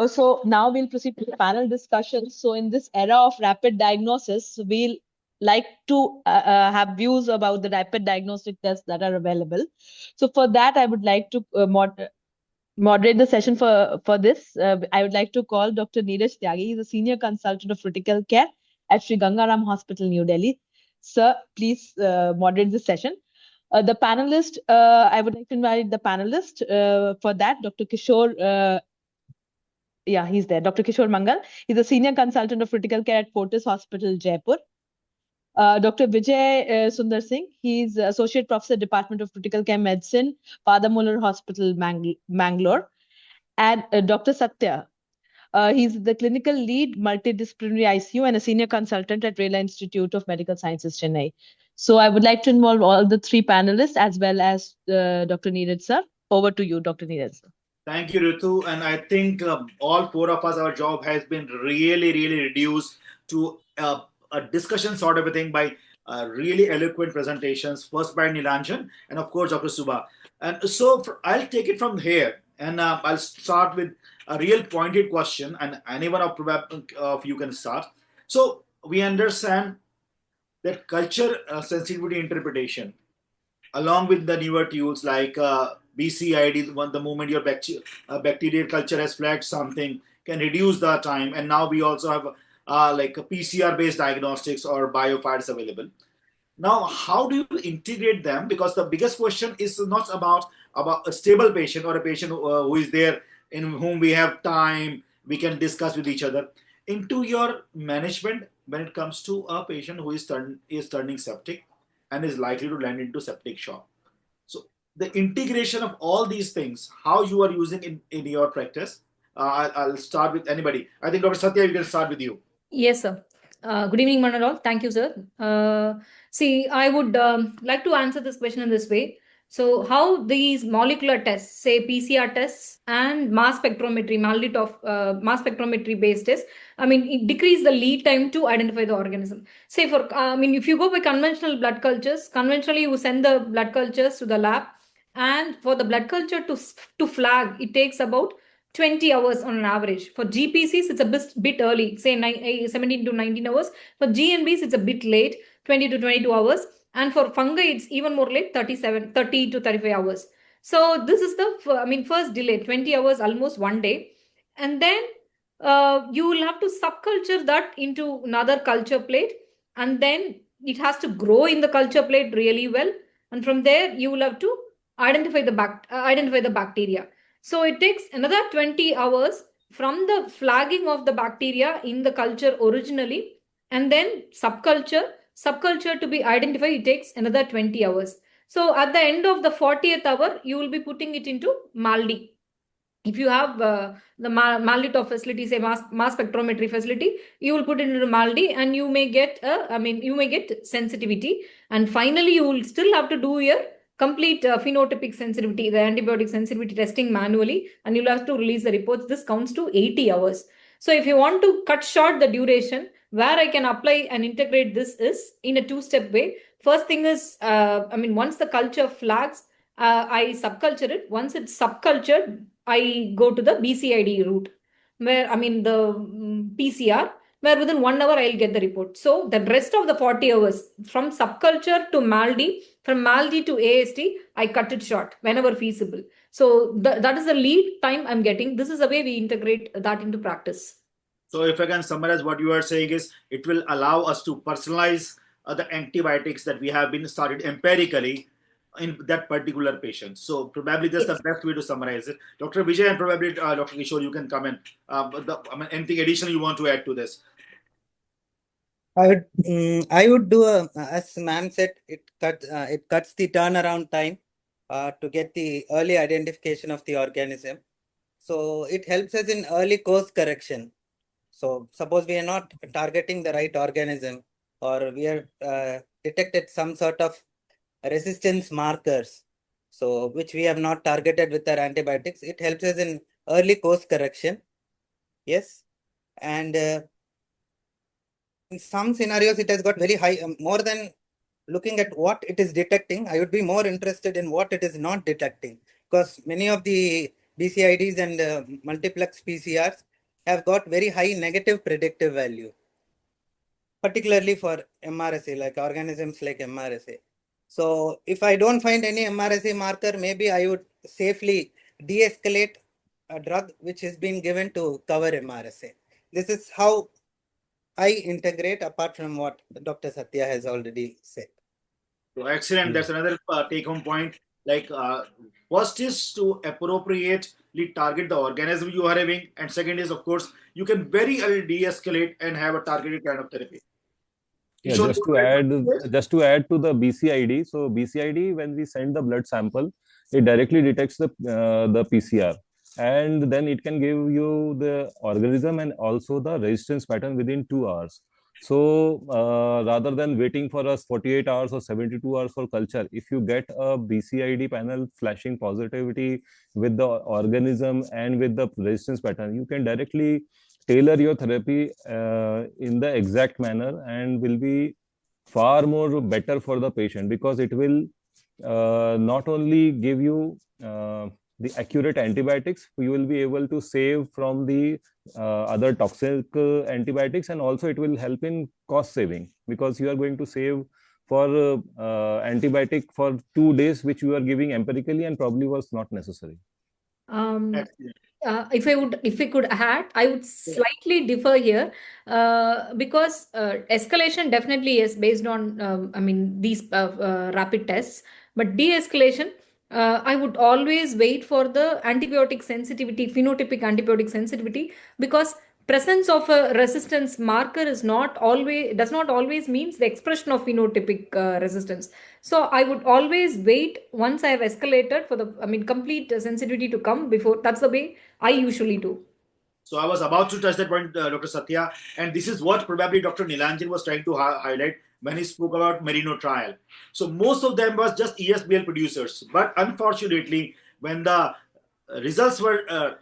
So now we'll proceed to the panel discussion. So in this era of rapid diagnosis, we'll like to have views about the rapid diagnostic tests that are available. So for that, I would like to moderate the session for this. I would like to call Dr. Neeraj Tyagi. He's a senior consultant of critical care at Sri Gangaram Hospital, New Delhi. Sir, please moderate the session. The panelist, I would like to invite the panelist for that, Dr. Kishore. Yeah, he's there. Dr. Kishore Mangal. He's a senior consultant of critical care at Fortis Hospital, Jaipur. Dr. Vijay Sundar Singh. He's associate professor, Department of Critical Care Medicine, Father Muller Hospital, Mangalore. And Dr. Satya. He's the clinical lead, multidisciplinary ICU, and a senior consultant at Rela Institute of Medical Sciences, Chennai. So I would like to involve all the three panelists as well as Dr. Neeraj sir. Over to you, Dr. Neeraj sir. Thank you, Ritu. And I think all four of us, our job has been really reduced to a discussion sort of a thing by really eloquent presentations, first by Nilanjan and of course Dr. Subha. And so I'll take it from here, and I'll start with a real pointed question, and anyone of you can start. So we understand that culture sensitivity interpretation, along with the newer tools like BCID, the moment your bacterial culture has flagged something, can reduce the time. And now we also have like a PCR based diagnostics or biofires available. Now, how do you integrate them? Because the biggest question is not about a stable patient or a patient who is there in whom we have time, we can discuss with each other, into your management when it comes to a patient who is turning septic and is likely to land into septic shock. So the integration of all these things, how you are using in your practice. I'll start with anybody. I think Dr. Satya, we can start with you. Yes, sir. Good evening, Manarol. Thank you, sir. See, I would like to answer this question in this way. So, how these molecular tests, say PCR tests and mass spectrometry, mass spectrometry based tests, I mean, it decrease the lead time to identify the organism. Say, if you go by conventional blood cultures, conventionally you send the blood cultures to the lab, and for the blood culture to flag, it takes about 20 hours on an average. For GPCs, it's a bit early, say 17 to 19 hours. For GNBs, it's a bit late, 20 to 22 hours. And for fungi, it's even more late, 30 to 35 hours. So this is the, first delay, 20 hours, almost one day. And then you will have to subculture that into another culture plate. And then it has to grow in the culture plate really well. And from there, you will have to identify the bacteria. So it takes another 20 hours from the flagging of the bacteria in the culture originally, and then subculture to be identified, it takes another 20 hours. So at the end of the 40th hour, you will be putting it into MALDI. If you have the MALDI facility, say mass spectrometry facility, you will put it into MALDI and you may get sensitivity. And finally, you will still have to do your complete phenotypic sensitivity, the antibiotic sensitivity testing manually, and you'll have to release the reports. This counts to 80 hours. So if you want to cut short the duration, where I can apply and integrate this is in a two-step way. First thing is, once the culture flags, I subculture it. Once it's subcultured, I go to the BCID route, where the PCR, where within 1 hour I'll get the report. So the rest of the 40 hours from subculture to MALDI, from MALDI to AST, I cut it short whenever feasible. So that is the lead time I'm getting. This is the way we integrate that into practice. So if I can summarize, what you are saying is it will allow us to personalize the antibiotics that we have been started empirically in that particular patient. So probably that's the best way to summarize it. Dr. Vijay and probably Dr. Kishore, you can comment. Anything additional you want to add to this? I would do as ma'am said, it cuts the turnaround time to get the early identification of the organism. So it helps us in early course correction. So suppose we are not targeting the right organism, or we are detected some sort of resistance markers, so which we have not targeted with our antibiotics. It helps us in early course correction. Yes, and in some scenarios, it has got very high, more than looking at what it is detecting, I would be more interested in what it is not detecting, because many of the BCIDs and multiplex PCRs have got very high negative predictive value, particularly for MRSA, like organisms like MRSA. So if I don't find any MRSA marker, maybe I would safely de-escalate a drug which has been given to cover MRSA. This is how I integrate, apart from what Dr. Satya has already said. So excellent. That's another take-home point. Like first is to appropriately target the organism you are having, and second is, of course, you can very early de-escalate and have a targeted kind of therapy. Yeah, Kishore, just to add to the BCID. So BCID, when we send the blood sample, it directly detects the PCR, and then it can give you the organism and also the resistance pattern within 2 hours. So rather than waiting for us 48 hours or 72 hours for culture, if you get a BCID panel flashing positivity with the organism and with the resistance pattern, you can directly tailor your therapy in the exact manner, and will be far more better for the patient, because it will not only give you the accurate antibiotics, you will be able to save from the other toxic antibiotics, and also it will help in cost saving, because you are going to save for antibiotic for 2 days, which you are giving empirically and probably was not necessary. excellent. If we could add, I would slightly differ here, because escalation definitely is based on, these rapid tests, but de-escalation, I would always wait for the antibiotic sensitivity, phenotypic antibiotic sensitivity, because presence of a resistance marker does not always means the expression of phenotypic resistance. So I would always wait once I have escalated for the complete sensitivity to come before. That's the way I usually do. So I was about to touch that point, Dr. Satya, and this is what probably Dr. Nilanjan was trying to highlight when he spoke about Merino trial. So most of them was just ESBL producers, but unfortunately, when the results were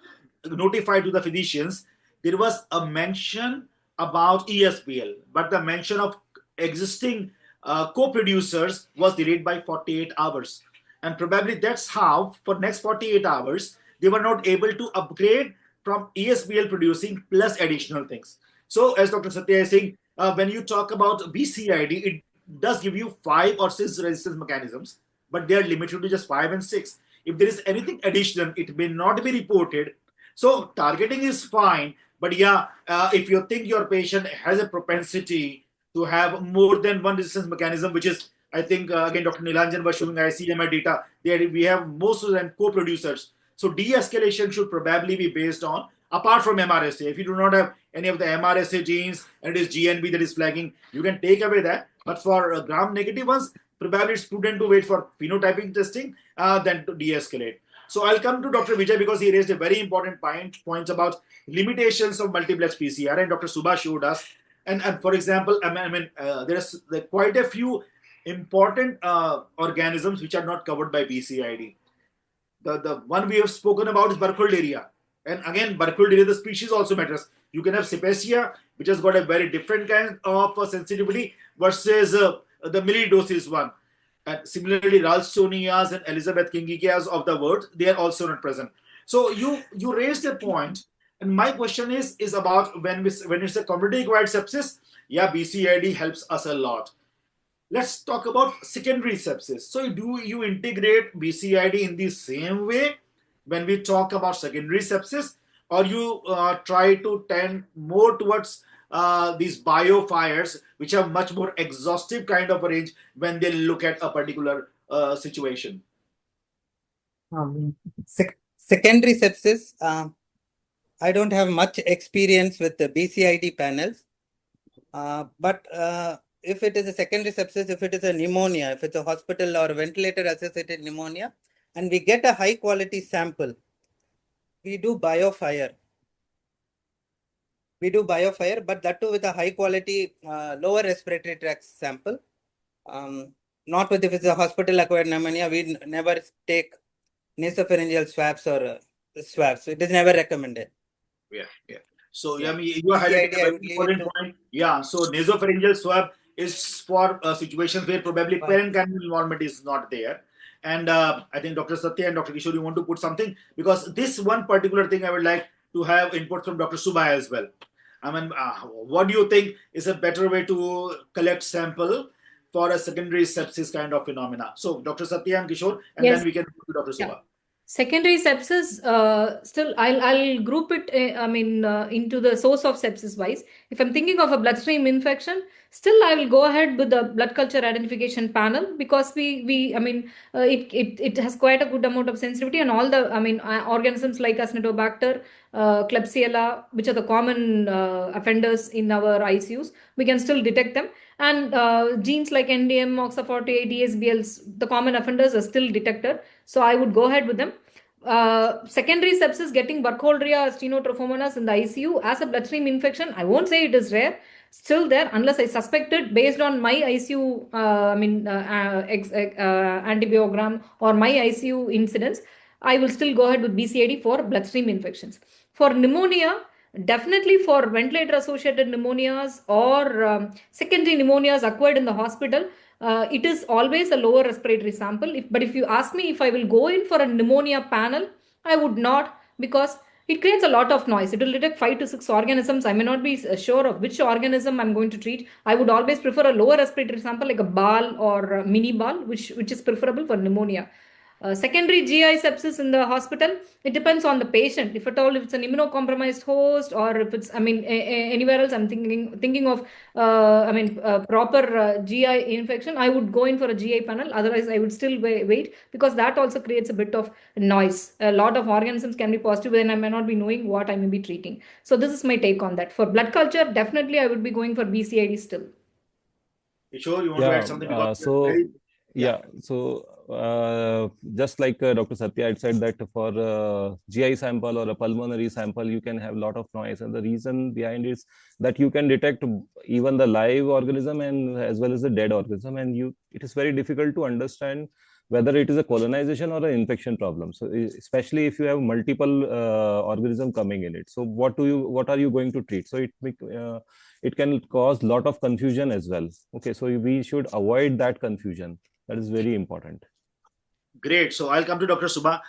notified to the physicians, there was a mention about ESBL, but the mention of existing co-producers was delayed by 48 hours. And probably that's how, for next 48 hours, they were not able to upgrade from ESBL producing plus additional things. So, as Dr. Satya is saying, when you talk about BCID, it does give you 5 or 6 resistance mechanisms, but they are limited to just 5 and 6. If there is anything additional, it may not be reported. So, targeting is fine, but yeah, if you think your patient has a propensity to have more than one resistance mechanism, which is, I think, again, Dr. Nilanjan was showing ICMR data, we have most of them co-producers. So de-escalation should probably be based on, apart from MRSA. If you do not have any of the MRSA genes and it is GNB that is flagging, you can take away that. But for gram-negative ones, probably it's prudent to wait for phenotyping testing than to de-escalate. So I'll come to Dr. Vijay, because he raised a very important points about limitations of multiplex PCR, and Dr. Subha showed us. And for example, there's quite a few important organisms which are not covered by BCID. The one we have spoken about is Burkholderia. And again, Burkholderia, the species also matters. You can have Cepacia, which has got a very different kind of sensitivity versus the Melioidosis one. And similarly, Ralstonias and Elizabeth Kingikias of the world, they are also not present. So you raised a point, and my question is about when it's a community-acquired sepsis, yeah, BCID helps us a lot. Let's talk about secondary sepsis. So do you integrate BCID in the same way when we talk about secondary sepsis, or you try to tend more towards these biofires, which have much more exhaustive kind of a range when they look at a particular situation? Secondary sepsis, I don't have much experience with the BCID panels, but if it is a secondary sepsis, if it is a pneumonia, if it's a hospital or ventilator-associated pneumonia, and we get a high-quality sample, we do biofire. But that too with a high-quality lower respiratory tract sample. Not with if it's a hospital-acquired pneumonia, we never take nasopharyngeal swabs or swabs. So it is never recommended. Yeah. So you are highlighting a very important point. Yeah. So nasopharyngeal swab is for situations where probably parenchymal involvement is not there. And I think Dr. Satya and Dr. Kishore, you want to put something? Because this one particular thing I would like to have input from Dr. Subha as well. I mean, what do you think is a better way to collect sample for a secondary sepsis kind of phenomena? So, Dr. Satya and Kishore, and then we can go to Dr. Subha. Yeah. Secondary sepsis, still I'll group it, into the source of sepsis wise. If I'm thinking of a bloodstream infection, still I will go ahead with the blood culture identification panel, because it has quite a good amount of sensitivity, and all the organisms like Acinetobacter, Klebsiella, which are the common offenders in our ICUs, we can still detect them. And genes like NDM, OXA40, DSBLs, the common offenders are still detected. So I would go ahead with them. Secondary sepsis, getting Burkholderia or Stenotrophomonas in the ICU as a bloodstream infection, I won't say it is rare. Still there, unless I suspect it based on my ICU, antibiogram or my ICU incidents, I will still go ahead with BCID for bloodstream infections. For pneumonia, definitely for ventilator associated pneumonias or secondary pneumonias acquired in the hospital, it is always a lower respiratory sample. But if you ask me if I will go in for a pneumonia panel, I would not, because it creates a lot of noise. It will detect 5 to 6 organisms. I may not be sure of which organism I'm going to treat. I would always prefer a lower respiratory sample like a BAL or a mini BAL, which is preferable for pneumonia. Secondary GI sepsis in the hospital, it depends on the patient. If at all, if it's an immunocompromised host, or if it's, anywhere else, I'm thinking of, proper GI infection, I would go in for a GI panel. Otherwise, I would still wait, because that also creates a bit of noise. A lot of organisms can be positive, and I may not be knowing what I may be treating. So this is my take on that. For blood culture, definitely I would be going for BCID still. Kishore, you want to add something? Just like Dr. Satya had said, that for GI sample or a pulmonary sample, you can have a lot of noise, and the reason behind is that you can detect even the live organism and as well as the dead organism, and it is very difficult to understand whether it is a colonization or an infection problem. So especially if you have multiple organism coming in it, so what are you going to treat? So it can cause a lot of confusion as well. Okay, so we should avoid that confusion. That is very important. Great. So I'll come to Dr. Subha.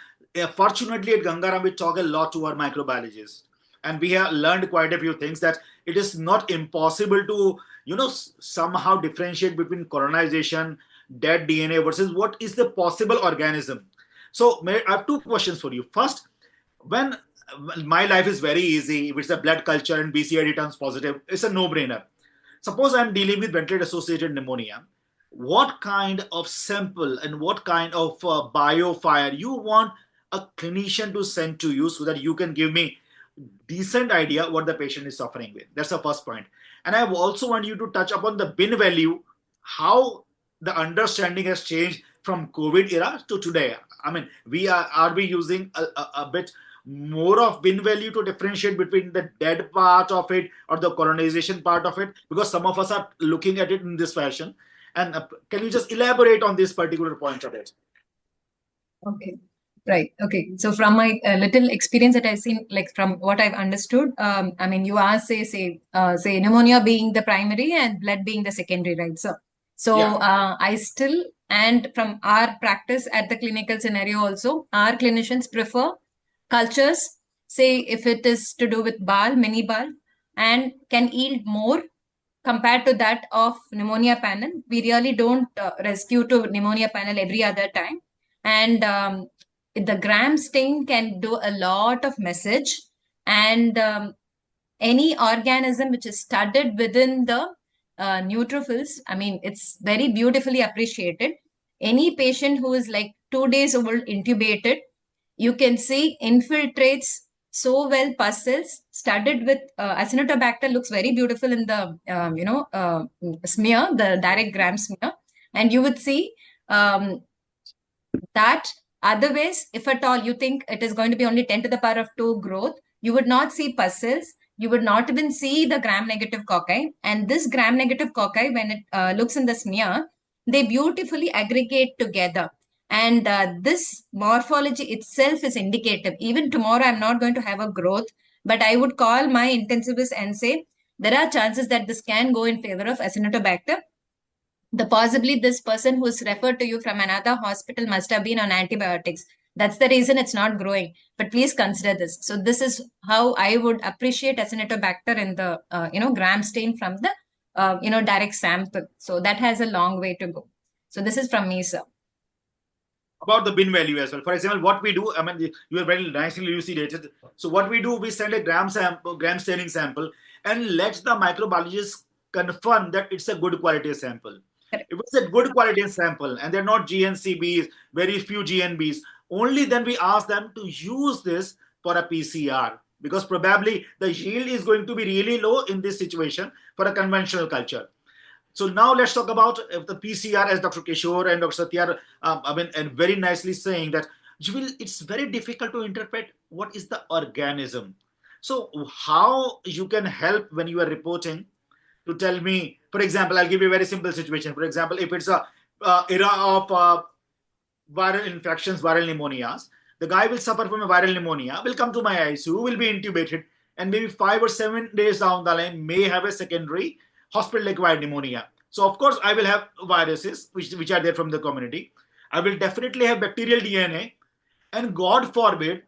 Fortunately, at Gangaram, we talk a lot to our microbiologists, and we have learned quite a few things, that it is not impossible to, somehow differentiate between colonization, dead DNA versus what is the possible organism. So I have two questions for you. First, when my life is very easy, if it's a blood culture and BCID turns positive, it's a no-brainer. Suppose I'm dealing with ventilator-associated pneumonia. What kind of sample and what kind of biofire you want a clinician to send to you, so that you can give me decent idea what the patient is suffering with? That's the first point. And I also want you to touch upon the bin value, how the understanding has changed from COVID era to today. I mean, are we using a bit more of bin value to differentiate between the dead part of it or the colonization part of it? Because some of us are looking at it in this fashion. And can you just elaborate on this particular point of it? Okay, right. Okay. So from my little experience that I've seen, like from what I've understood, you are say pneumonia being the primary and blood being the secondary, right? So yeah. I still, and from our practice at the clinical scenario also, our clinicians prefer cultures, say if it is to do with BAL, mini BAL, and can yield more compared to that of pneumonia panel. We really don't rescue to pneumonia panel every other time. And the gram sting can do a lot of message. And any organism which is studied within the neutrophils, it's very beautifully appreciated. Any patient who is like 2 days old intubated, you can see infiltrates so well, pus cells studded with Acinetobacter looks very beautiful in the smear, the direct gram smear, and you would see that. Otherwise, if at all you think it is going to be only 10 to the power of 2 growth, you would not see pus cells. You would not even see the gram-negative cocci. And this gram-negative cocci, when it looks in the smear, they beautifully aggregate together. And this morphology itself is indicative. Even tomorrow, I'm not going to have a growth, but I would call my intensivist and say, there are chances that this can go in favor of Acinetobacter. possibly this person who's referred to you from another hospital must have been on antibiotics. That's the reason it's not growing. But please consider this. So this is how I would appreciate Acinetobacter in the gram stain from the direct sample. So that has a long way to go. So this is from me, sir. About the bin value as well. For example, what we do, I mean, you are very nicely elucidated. So what we do, we send a gram staining sample and let the microbiologist confirm that it's a good quality sample. Correct. If it's a good quality sample and they're not GNCBs, very few GNBs, only then we ask them to use this for a PCR, because probably the yield is going to be really low in this situation for a conventional culture. So now let's talk about the PCR, as Dr. Kishore and Dr. Satya and very nicely saying that it's very difficult to interpret what is the organism. So how you can help when you are reporting to tell me, for example, I'll give you a very simple situation. For example, if it's a era of viral infections, viral pneumonias, the guy will suffer from a viral pneumonia, will come to my ICU, will be intubated, and maybe 5 or 7 days down the line may have a secondary hospital-acquired pneumonia. So of course, I will have viruses which are there from the community. I will definitely have bacterial DNA, and God forbid,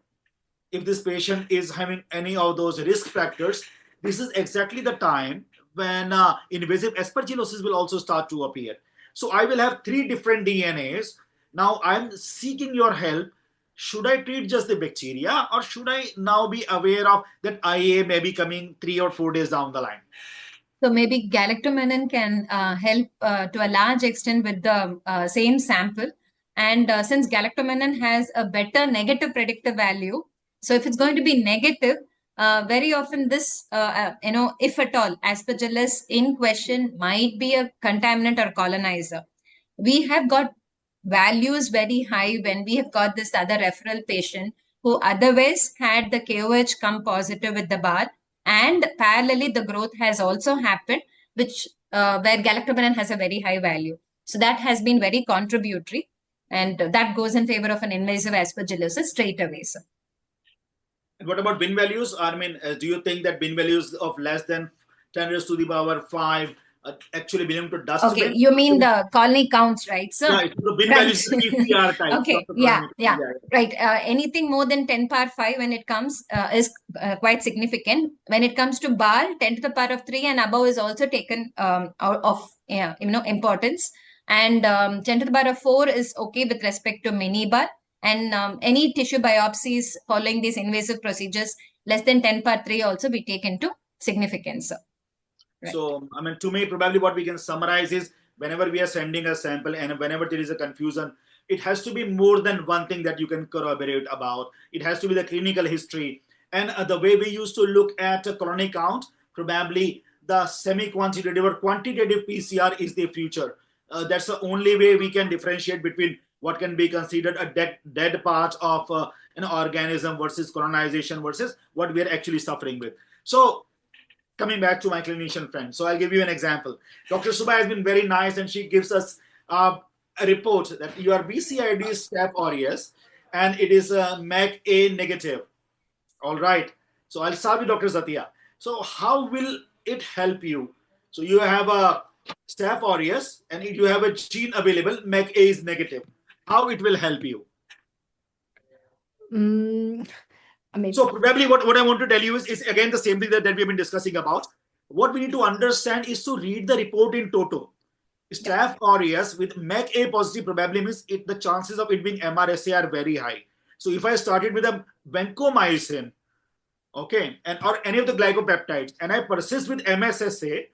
if this patient is having any of those risk factors, this is exactly the time when invasive aspergillosis will also start to appear. So I will have 3 different DNAs. Now I'm seeking your help. Should I treat just the bacteria, or should I now be aware of that IA may be coming 3 or 4 days down the line? So maybe galactomannan can help to a large extent with the same sample. And since galactomannan has a better negative predictive value, so if it's going to be negative, very often this, if at all, Aspergillus in question might be a contaminant or colonizer. We have got values very high when we have got this other referral patient who otherwise had the KOH come positive with the bar, and parallelly the growth has also happened, which where galactomannan has a very high value. So that has been very contributory, and that goes in favor of an invasive aspergillosis straight away, sir. And what about bin values? I mean, do you think that bin values of less than 10 raised to the power 5 actually belong to dust Okay, bin? you mean the colony counts, right, sir? Yeah, the bin values is PCR type. Okay, yeah, right. Anything more than 10 power 5 when it comes is quite significant. When it comes to bar, 10 to the power of 3 and above is also taken out of importance. And 10 to the power of 4 is okay with respect to mini bar. And any tissue biopsies following these invasive procedures less than 10 power 3 also be taken to significance. Right. So, I mean, to me, probably what we can summarize is whenever we are sending a sample and whenever there is a confusion, it has to be more than one thing that you can corroborate about. It has to be the clinical history. And the way we used to look at a colony count, probably the semi-quantitative or quantitative PCR is the future. That's the only way we can differentiate between what can be considered a dead part of an organism versus colonization versus what we are actually suffering with. So, coming back to my clinician friend. So I'll give you an example. Dr. Subha has been very nice, and she gives us a report that your BCID is Staph aureus and it is MAC-A negative. All right. So I'll start with Dr. Satya. So how will it help you? So you have a Staph aureus and you have a gene available, MAC-A is negative. How it will help you? So probably what I want to tell you is again the same thing that we've been discussing about. What we need to understand is to read the report in toto. Staph aureus with MAC-A positive probably means the chances of it being MRSA are very high. So if I started with a vancomycin, okay, or any of the glycopeptides, and I persist with MSSA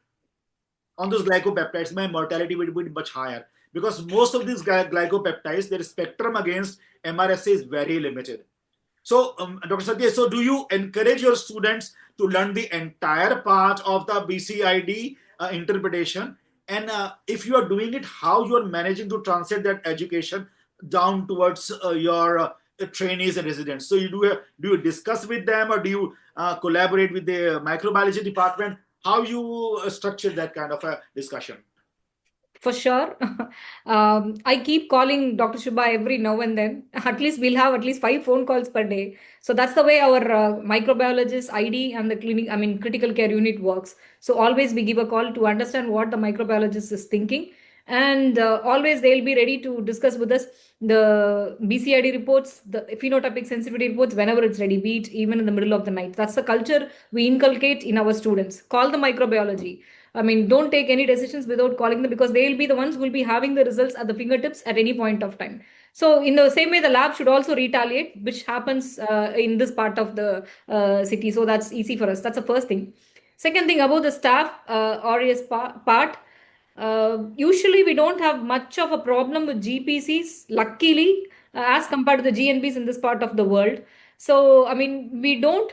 on those glycopeptides, my mortality will be much higher, because most of these glycopeptides, their spectrum against MRSA is very limited. So, Dr. Satya, so do you encourage your students to learn the entire part of the BCID interpretation? And if you are doing it, how you are managing to translate that education down towards your trainees and residents? So do you discuss with them, or do you collaborate with the microbiology department? How you structure that kind of a discussion? For sure. I keep calling Dr. Shubha every now and then. At least we'll have at least 5 phone calls per day. So that's the way our microbiologist ID and the critical care unit works. So always we give a call to understand what the microbiologist is thinking. And always they'll be ready to discuss with us the BCID reports, the phenotypic sensitivity reports whenever it's ready, be it even in the middle of the night. That's the culture we inculcate in our students. Call the microbiology. I mean, don't take any decisions without calling them, because they'll be the ones who will be having the results at the fingertips at any point of time. So in the same way, the lab should also retaliate, which happens in this part of the city. So that's easy for us. That's the first thing. Second thing about the staff RAS part, usually we don't have much of a problem with GPCs, luckily, as compared to the GNBs in this part of the world. So, I mean, we don't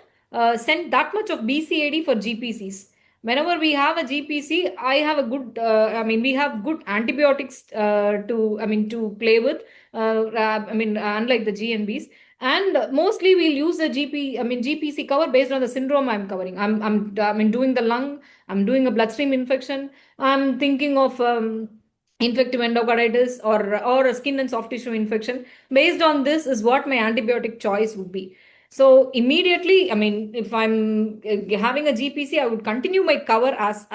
send that much of BCAD for GPCs. Whenever we have a GPC, I have a good, we have good antibiotics to play with, unlike the GNBs. And mostly we'll use the GPC cover based on the syndrome I'm covering. I'm doing the lung, I'm doing a bloodstream infection, I'm thinking of infective endocarditis or a skin and soft tissue infection. Based on this is what my antibiotic choice would be. So immediately, I mean, if I'm having a GPC, I would continue my cover as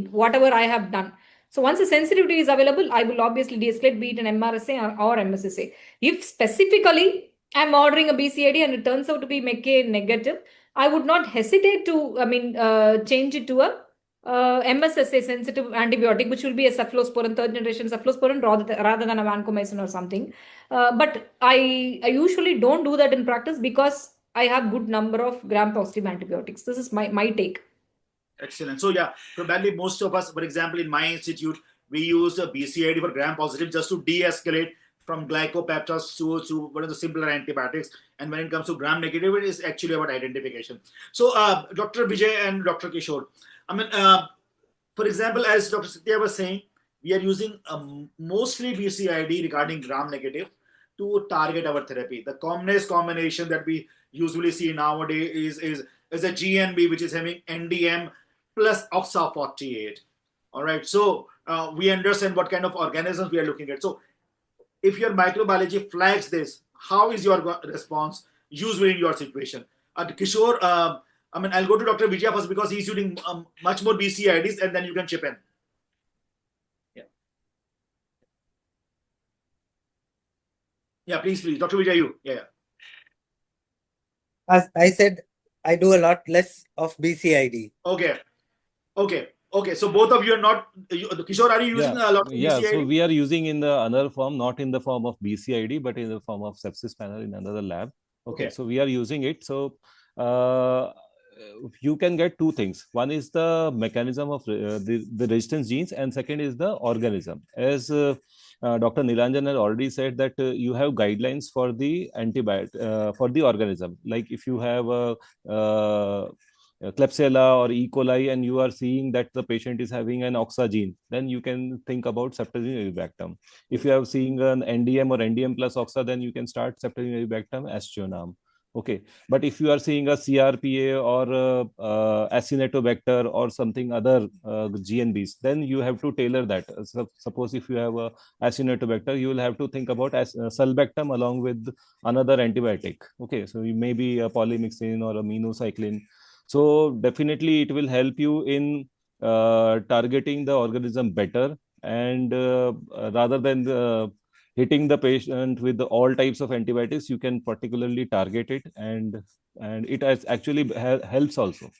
whatever I have done. So once the sensitivity is available, I will obviously de-escalate, be it an MRSA or MSSA. If specifically I'm ordering a BCID and it turns out to be McK negative, I would not hesitate to change it to a MSSA sensitive antibiotic, which will be a cephalosporin, third generation cephalosporin, rather than a vancomycin or something. But I usually don't do that in practice because I have good number of gram-positive antibiotics. This is my take. Excellent. So yeah, probably most of us, for example, in my institute, we used a BCID for gram-positive just to de-escalate from glycopeptides to one of the simpler antibiotics. And when it comes to gram-negative, it is actually about identification. So Dr. Vijay and Dr. Kishore, for example, as Dr. Satya was saying, we are using mostly BCID regarding gram-negative to target our therapy. The commonest combination that we usually see nowadays is a GNB, which is having NDM plus OXA48. All right. So we understand what kind of organisms we are looking at. So if your microbiology flags this, how is your response usually in your situation? Kishore, I'll go to Dr. Vijay first because he's using much more BCIDs, and then you can chip in. Yeah, please. Dr. Vijay, you. Yeah. As I said, I do a lot less of BCID. Okay. So both of you are not. Kishore, are you using a lot of BCID? Yeah, so we are using in the another form, not in the form of BCID, but in the form of sepsis panel in another lab. Okay. So we are using it. So you can get two things. One is the mechanism of the resistance genes, and second is the organism. As Dr. Nilanjan has already said that you have guidelines for the antibiotic for the organism. Like if you have a Klebsiella or E. coli and you are seeing that the patient is having an OXA gene, then you can think about Ceftazine avibactam. If you are seeing an NDM or NDM plus OXA, then you can start Ceftazine avibactam aztreonam. Okay, but if you are seeing a CRPA or Acinetobacter or something other GNBs, then you have to tailor that. Suppose if you have a Acinetobacter, you will have to think about sulbactam along with another antibiotic. Okay, so you may be a polymyxin or a minocycline. So definitely it will help you in targeting the organism better, and rather than hitting the patient with all types of antibiotics, you can particularly target it, and it actually helps also.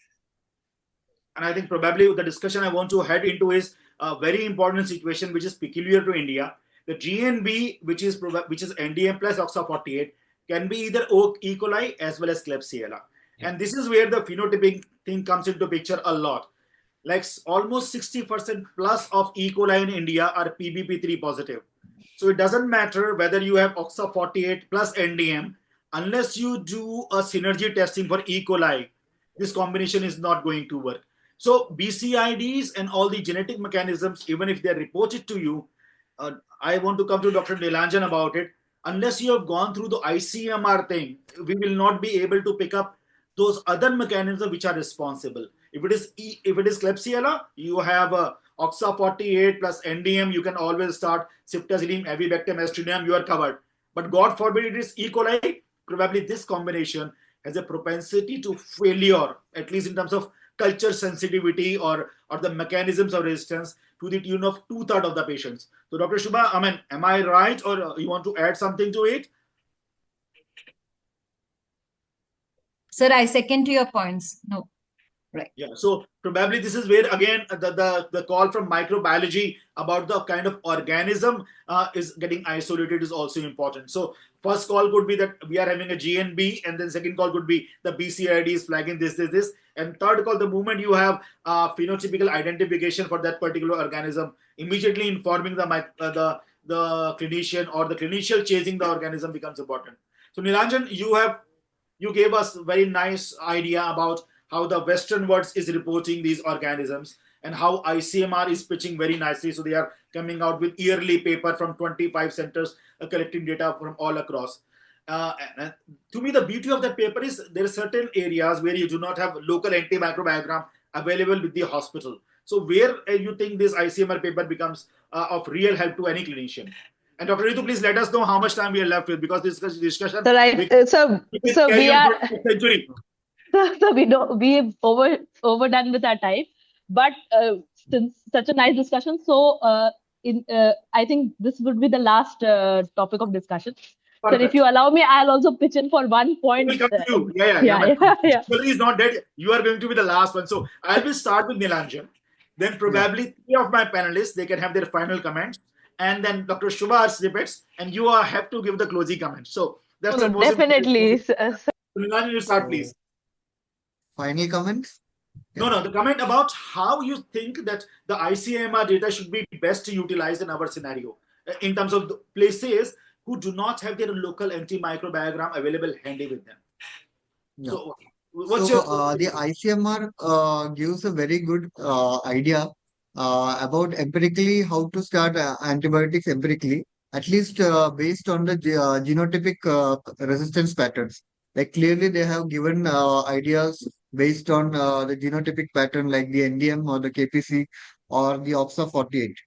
And I think probably the discussion I want to head into is a very important situation which is peculiar to India. The GNB, which is NDM plus OXA48, can be either E. coli as well as Klebsiella. And this is where the phenotypic thing comes into picture a lot. Like almost 60% plus of E. coli in India are PBP3 positive. So it doesn't matter whether you have OXA48 plus NDM, unless you do a synergy testing for E. coli, this combination is not going to work. So BCIDs and all the genetic mechanisms, even if they're reported to you, I want to come to Dr. Nilanjan about it. Unless you have gone through the ICMR thing, we will not be able to pick up those other mechanisms which are responsible. If it is Klebsiella, you have OXA48 plus NDM, you can always start Ceftazidime, avibactam, aztreonam, you are covered. But God forbid it is E. coli, probably this combination has a propensity to failure, at least in terms of culture sensitivity or the mechanisms of resistance. to the tune of 2/3 of the patients. So Dr. Shubha, I mean, am I right, or you want to add something to it? Sir, I second to your points. No. Right. Yeah, so probably this is where again the call from microbiology about the kind of organism is getting isolated is also important. So first call could be that we are having a GNB, and then second call could be the BCID is flagging this, and third call, the moment you have phenotypical identification for that particular organism, immediately informing the clinician or the clinician chasing the organism becomes important. So Nilanjan, you gave us a very nice idea about how the Western world is reporting these organisms and how ICMR is pitching very nicely. So they are coming out with yearly paper from 25 centers collecting data from all across. And to me, the beauty of that paper is there are certain areas where you do not have local antimicrobiome available with the hospital. So where you think this ICMR paper becomes of real help to any clinician? And Dr. Ritu, please let us know how much time we are left with, because this discussion. So we are. So we've overdone with our time, but since such a nice discussion, so I think this would be the last topic of discussion. Perfect. So if you allow me, I'll also pitch in for one point. We'll come to you. Yeah. Is not dead. You are going to be the last one. So I will start with Nilanjan. Then probably three of my panelists, they can have their final comments, and then Dr. Shubha snippets, and you have to give the closing comments. So that's the most definitely. Nilanjan, you start, please. Final comments? No, the comment about how you think that the ICMR data should be best utilized in our scenario in terms of the places who do not have their local antimicrobiome available handy with them. Yeah. So, the ICMR gives a very good idea about empirically how to start antibiotics empirically, at least based on the genotypic resistance patterns. Like clearly they have given ideas based on the genotypic pattern like the NDM or the KPC or the OPSA 48.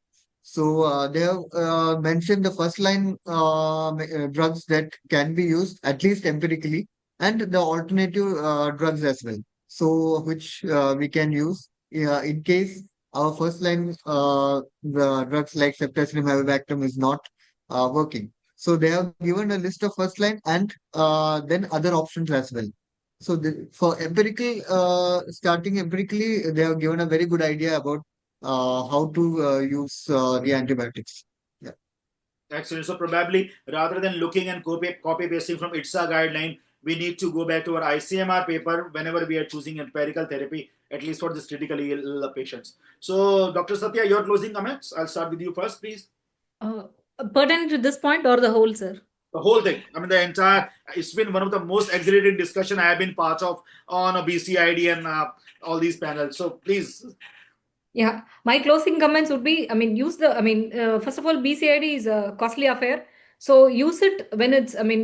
So they have mentioned the first line drugs that can be used at least empirically, and the alternative drugs as well. So which we can use in case our first line the drugs like ceftazidime avibactam is not working. So they have given a list of first line and then other options as well. So for empirical, starting empirically, they have given a very good idea about how to use the antibiotics. Yeah. Excellent. So probably rather than looking and copy pasting from ITSA guideline, we need to go back to our ICMR paper whenever we are choosing empirical therapy, at least for this critically ill patients. So Dr. Satya, your closing comments. I'll start with you first, please. Pertaining to this point or the whole, sir? The whole thing. I mean, the entire, it's been one of the most exhilarating discussion I have been part of on a BCID and all these panels. So please. Yeah, my closing comments would be, first of all, BCID is a costly affair. So use it when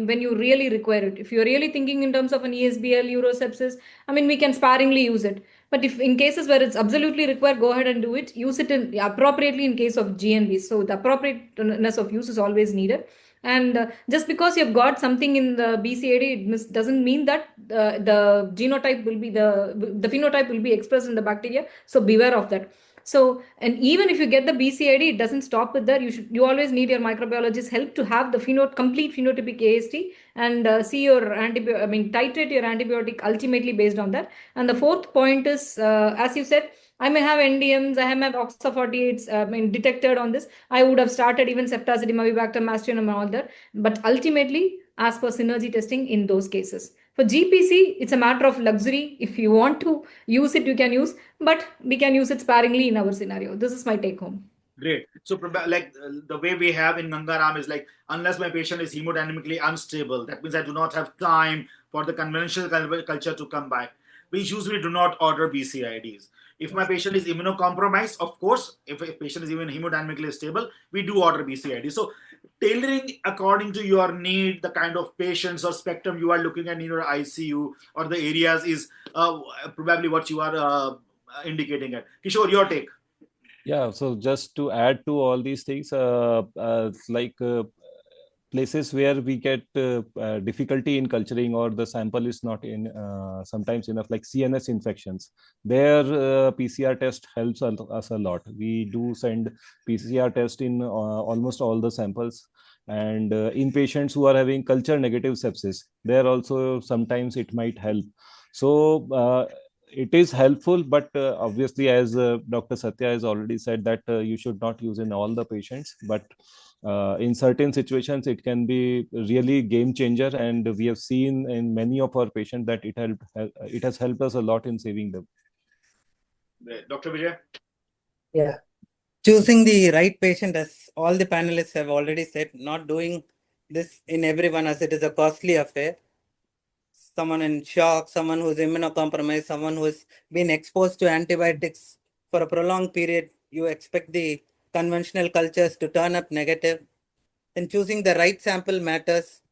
when you really require it. If you're really thinking in terms of an ESBL, urosepsis, we can sparingly use it. But if in cases where it's absolutely required, go ahead and do it. Use it appropriately in case of GNB. So the appropriateness of use is always needed. And just because you've got something in the BCID, it doesn't mean that the genotype will be the phenotype will be expressed in the bacteria. So beware of that. So, and even if you get the BCID, it doesn't stop with that. You always need your microbiologist's help to have the complete phenotypic AST and see your titrate your antibiotic ultimately based on that. And the fourth point is, as you said, I may have NDMs, I have OXA 48s detected on this. I would have started even ceftazidime, avibactam, mastinon and all that. But ultimately, as per synergy testing in those cases. For GPC, it's a matter of luxury. If you want to use it, you can use, but we can use it sparingly in our scenario. This is my take home. Great. So like the way we have in Gangaram is like, unless my patient is hemodynamically unstable, that means I do not have time for the conventional culture to come back. We usually do not order BCIDs. If my patient is immunocompromised, of course, if a patient is even hemodynamically stable, we do order BCID. So tailoring according to your need, the kind of patients or spectrum you are looking at in your ICU or the areas is probably what you are indicating at. Kishore, your take. Yeah, so just to add to all these things, places where we get difficulty in culturing, or the sample is not in sometimes enough, like CNS infections, there PCR test helps us a lot. We do send PCR test in almost all the samples. And in patients who are having culture negative sepsis, there also sometimes it might help. So it is helpful, but obviously, as Dr. Satya has already said, that you should not use in all the patients, but in certain situations it can be really game changer, and we have seen in many of our patients that it has helped us a lot in saving them. Dr. Vijay? Yeah. Choosing the right patient, as all the panelists have already said, not doing this in everyone, as it is a costly affair. Someone in shock, someone who's immunocompromised, someone who's been exposed to antibiotics for a prolonged period, you expect the conventional cultures to turn up negative. Then choosing the right sample matters.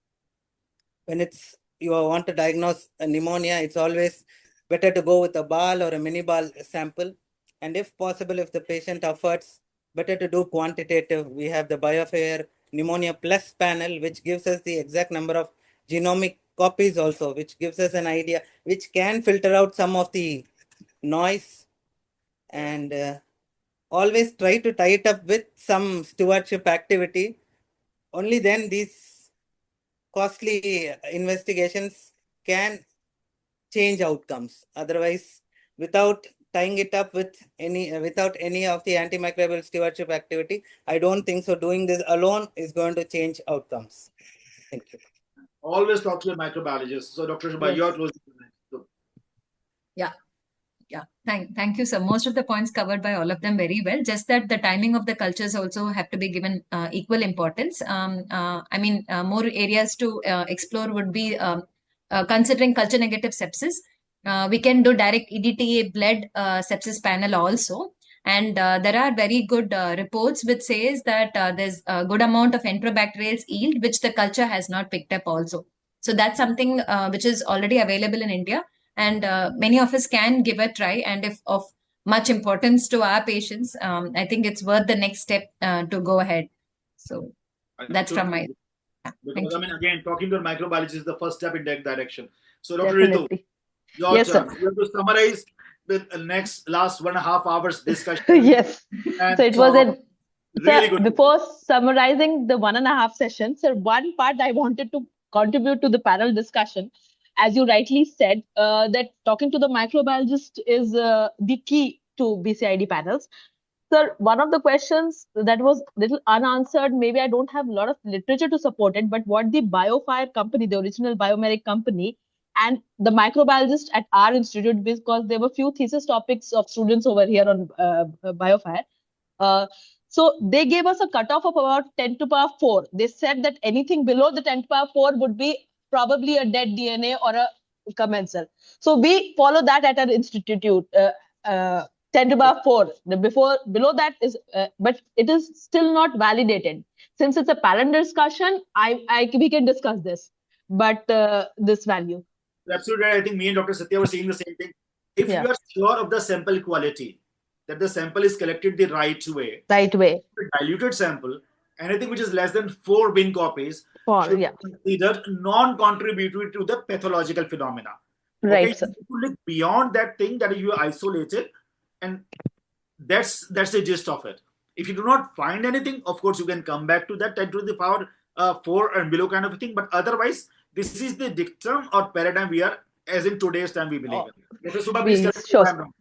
When it's you want to diagnose a pneumonia, it's always better to go with a BAL or a mini BAL sample. And if possible, if the patient affords, better to do quantitative. We have the BioFire Pneumonia Plus panel, which gives us the exact number of genomic copies also, which gives us an idea, which can filter out some of the noise. And always try to tie it up with some stewardship activity. Only then these costly investigations can change outcomes. Otherwise, without tying it up with without any of the antimicrobial stewardship activity, I don't think so. Doing this alone is going to change outcomes. Thank you. Always talk to your microbiologist. So, Dr. Shubha, Yes. you're closing. Yeah, thank you, sir. Most of the points covered by all of them very well. Just that the timing of the cultures also have to be given equal importance. More areas to explore would be considering culture negative sepsis. We can do direct EDTA blood sepsis panel also. And there are very good reports which says that there's a good amount of enterobacterial yield, which the culture has not picked up also. So that's something which is already available in India. And many of us can give a try. And if of much importance to our patients, I think it's worth the next step to go ahead. So that's from my. Because again, talking to a microbiologist is the first step in that direction. So, Dr. Ritu, Definitely. your Yes, turn. sir. You have to summarize the last 1.5 hours discussion. Yes. And So it was a really good. Before summarizing the 1.5 sessions, sir, one part I wanted to contribute to the panel discussion. As you rightly said, that talking to the microbiologist is the key to BCID panels. Sir, one of the questions that was little unanswered, maybe I don't have a lot of literature to support it, but what the BioFire company, the original biomedic company, and the microbiologist at our institute, because there were few thesis topics of students over here on BioFire. So they gave us a cutoff of about 10 to power 4. They said that anything below the 10 to power 4 would be probably a dead DNA or a commensal. So we follow that at our institute. 10 to power 4. Below that is, but it is still not validated. Since it's a panel discussion, we can discuss this, but this value. Absolutely right. I think me and Dr. Satya were saying the same thing. If you are sure of the sample quality, that the sample is collected the right way, diluted sample, anything which is less than 4 bin copies should be considered non-contributory to the pathological phenomena. Right, okay? sir. You look beyond that thing that you isolated, and that's the gist of it. If you do not find anything, of course, you can come back to that 10 to the power 4 and below kind of a thing. But otherwise, this is the dictum or paradigm we are, as in today's time, we believe in. Dr. Subha, please correct me if I'm wrong.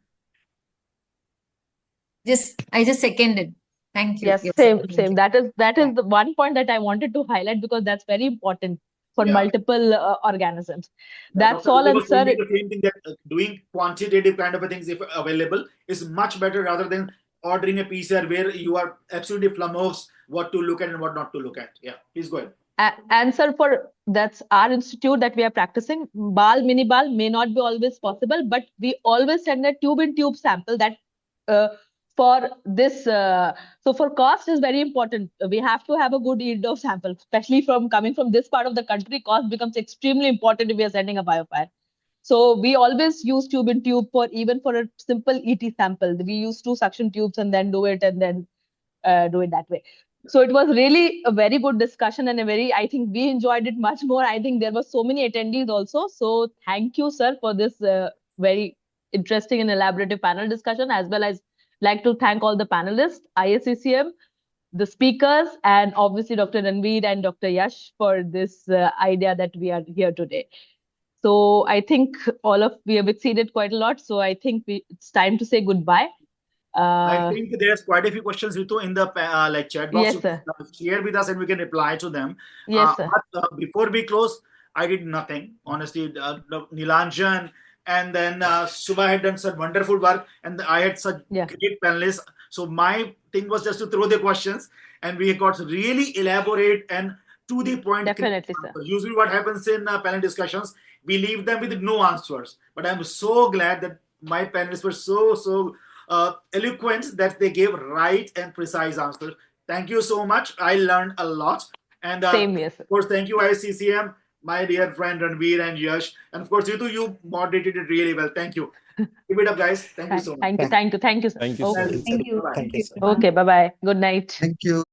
I just seconded. Thank you. Yes, same. That is the one point that I wanted to highlight, because that's very important for multiple organisms. That's all. And sir, the same thing, that doing quantitative kind of a things, if available, is much better rather than ordering a PCR where you are absolutely flummoxed what to look at and what not to look at. Yeah, please go ahead. And sir, for that's our institute that we are practicing. BAL, mini BAL may not be always possible, but we always send a tube-in-tube sample that for this. So for cost is very important. We have to have a good yield of sample, especially from coming from this part of the country. Cost becomes extremely important if we are sending a BioFire. So we always use tube-in-tube even for a simple ET sample. We use 2 suction tubes and then do it, and then do it that way. So it was really a very good discussion and I think we enjoyed it much more. I think there were so many attendees also. So thank you, sir, for this very interesting and elaborative panel discussion, as well as like to thank all the panelists, ISCCM, the speakers, and obviously Dr. Ranveer and Dr. Yash for this idea that we are here today. So I think we have exceeded quite a lot. So I think it's time to say goodbye. I think there's quite a few questions, Ritu, in the like chat box. Yes, sir. Share with us and we can reply to them. Yes, sir. But before we close, I did nothing. Honestly, Nilanjan and then Subha had done such wonderful work, and I had such great panelists. So my thing was just to throw the questions, and we got really elaborate and to the point. Definitely, sir. Usually, what happens in panel discussions, we leave them with no answers. But I'm so glad that my panelists were so eloquent that they gave right and precise answers. Thank you so much. I learned a lot. And same here, sir. Of course, thank you, ISCCM, my dear friend Ranveer and Yash. And of course, Ritu, you moderated it really well. Thank you. Give it up, guys. Thank you so much. Thank you, sir. Thank you, sir. Okay, bye-bye. Good night. Thank you.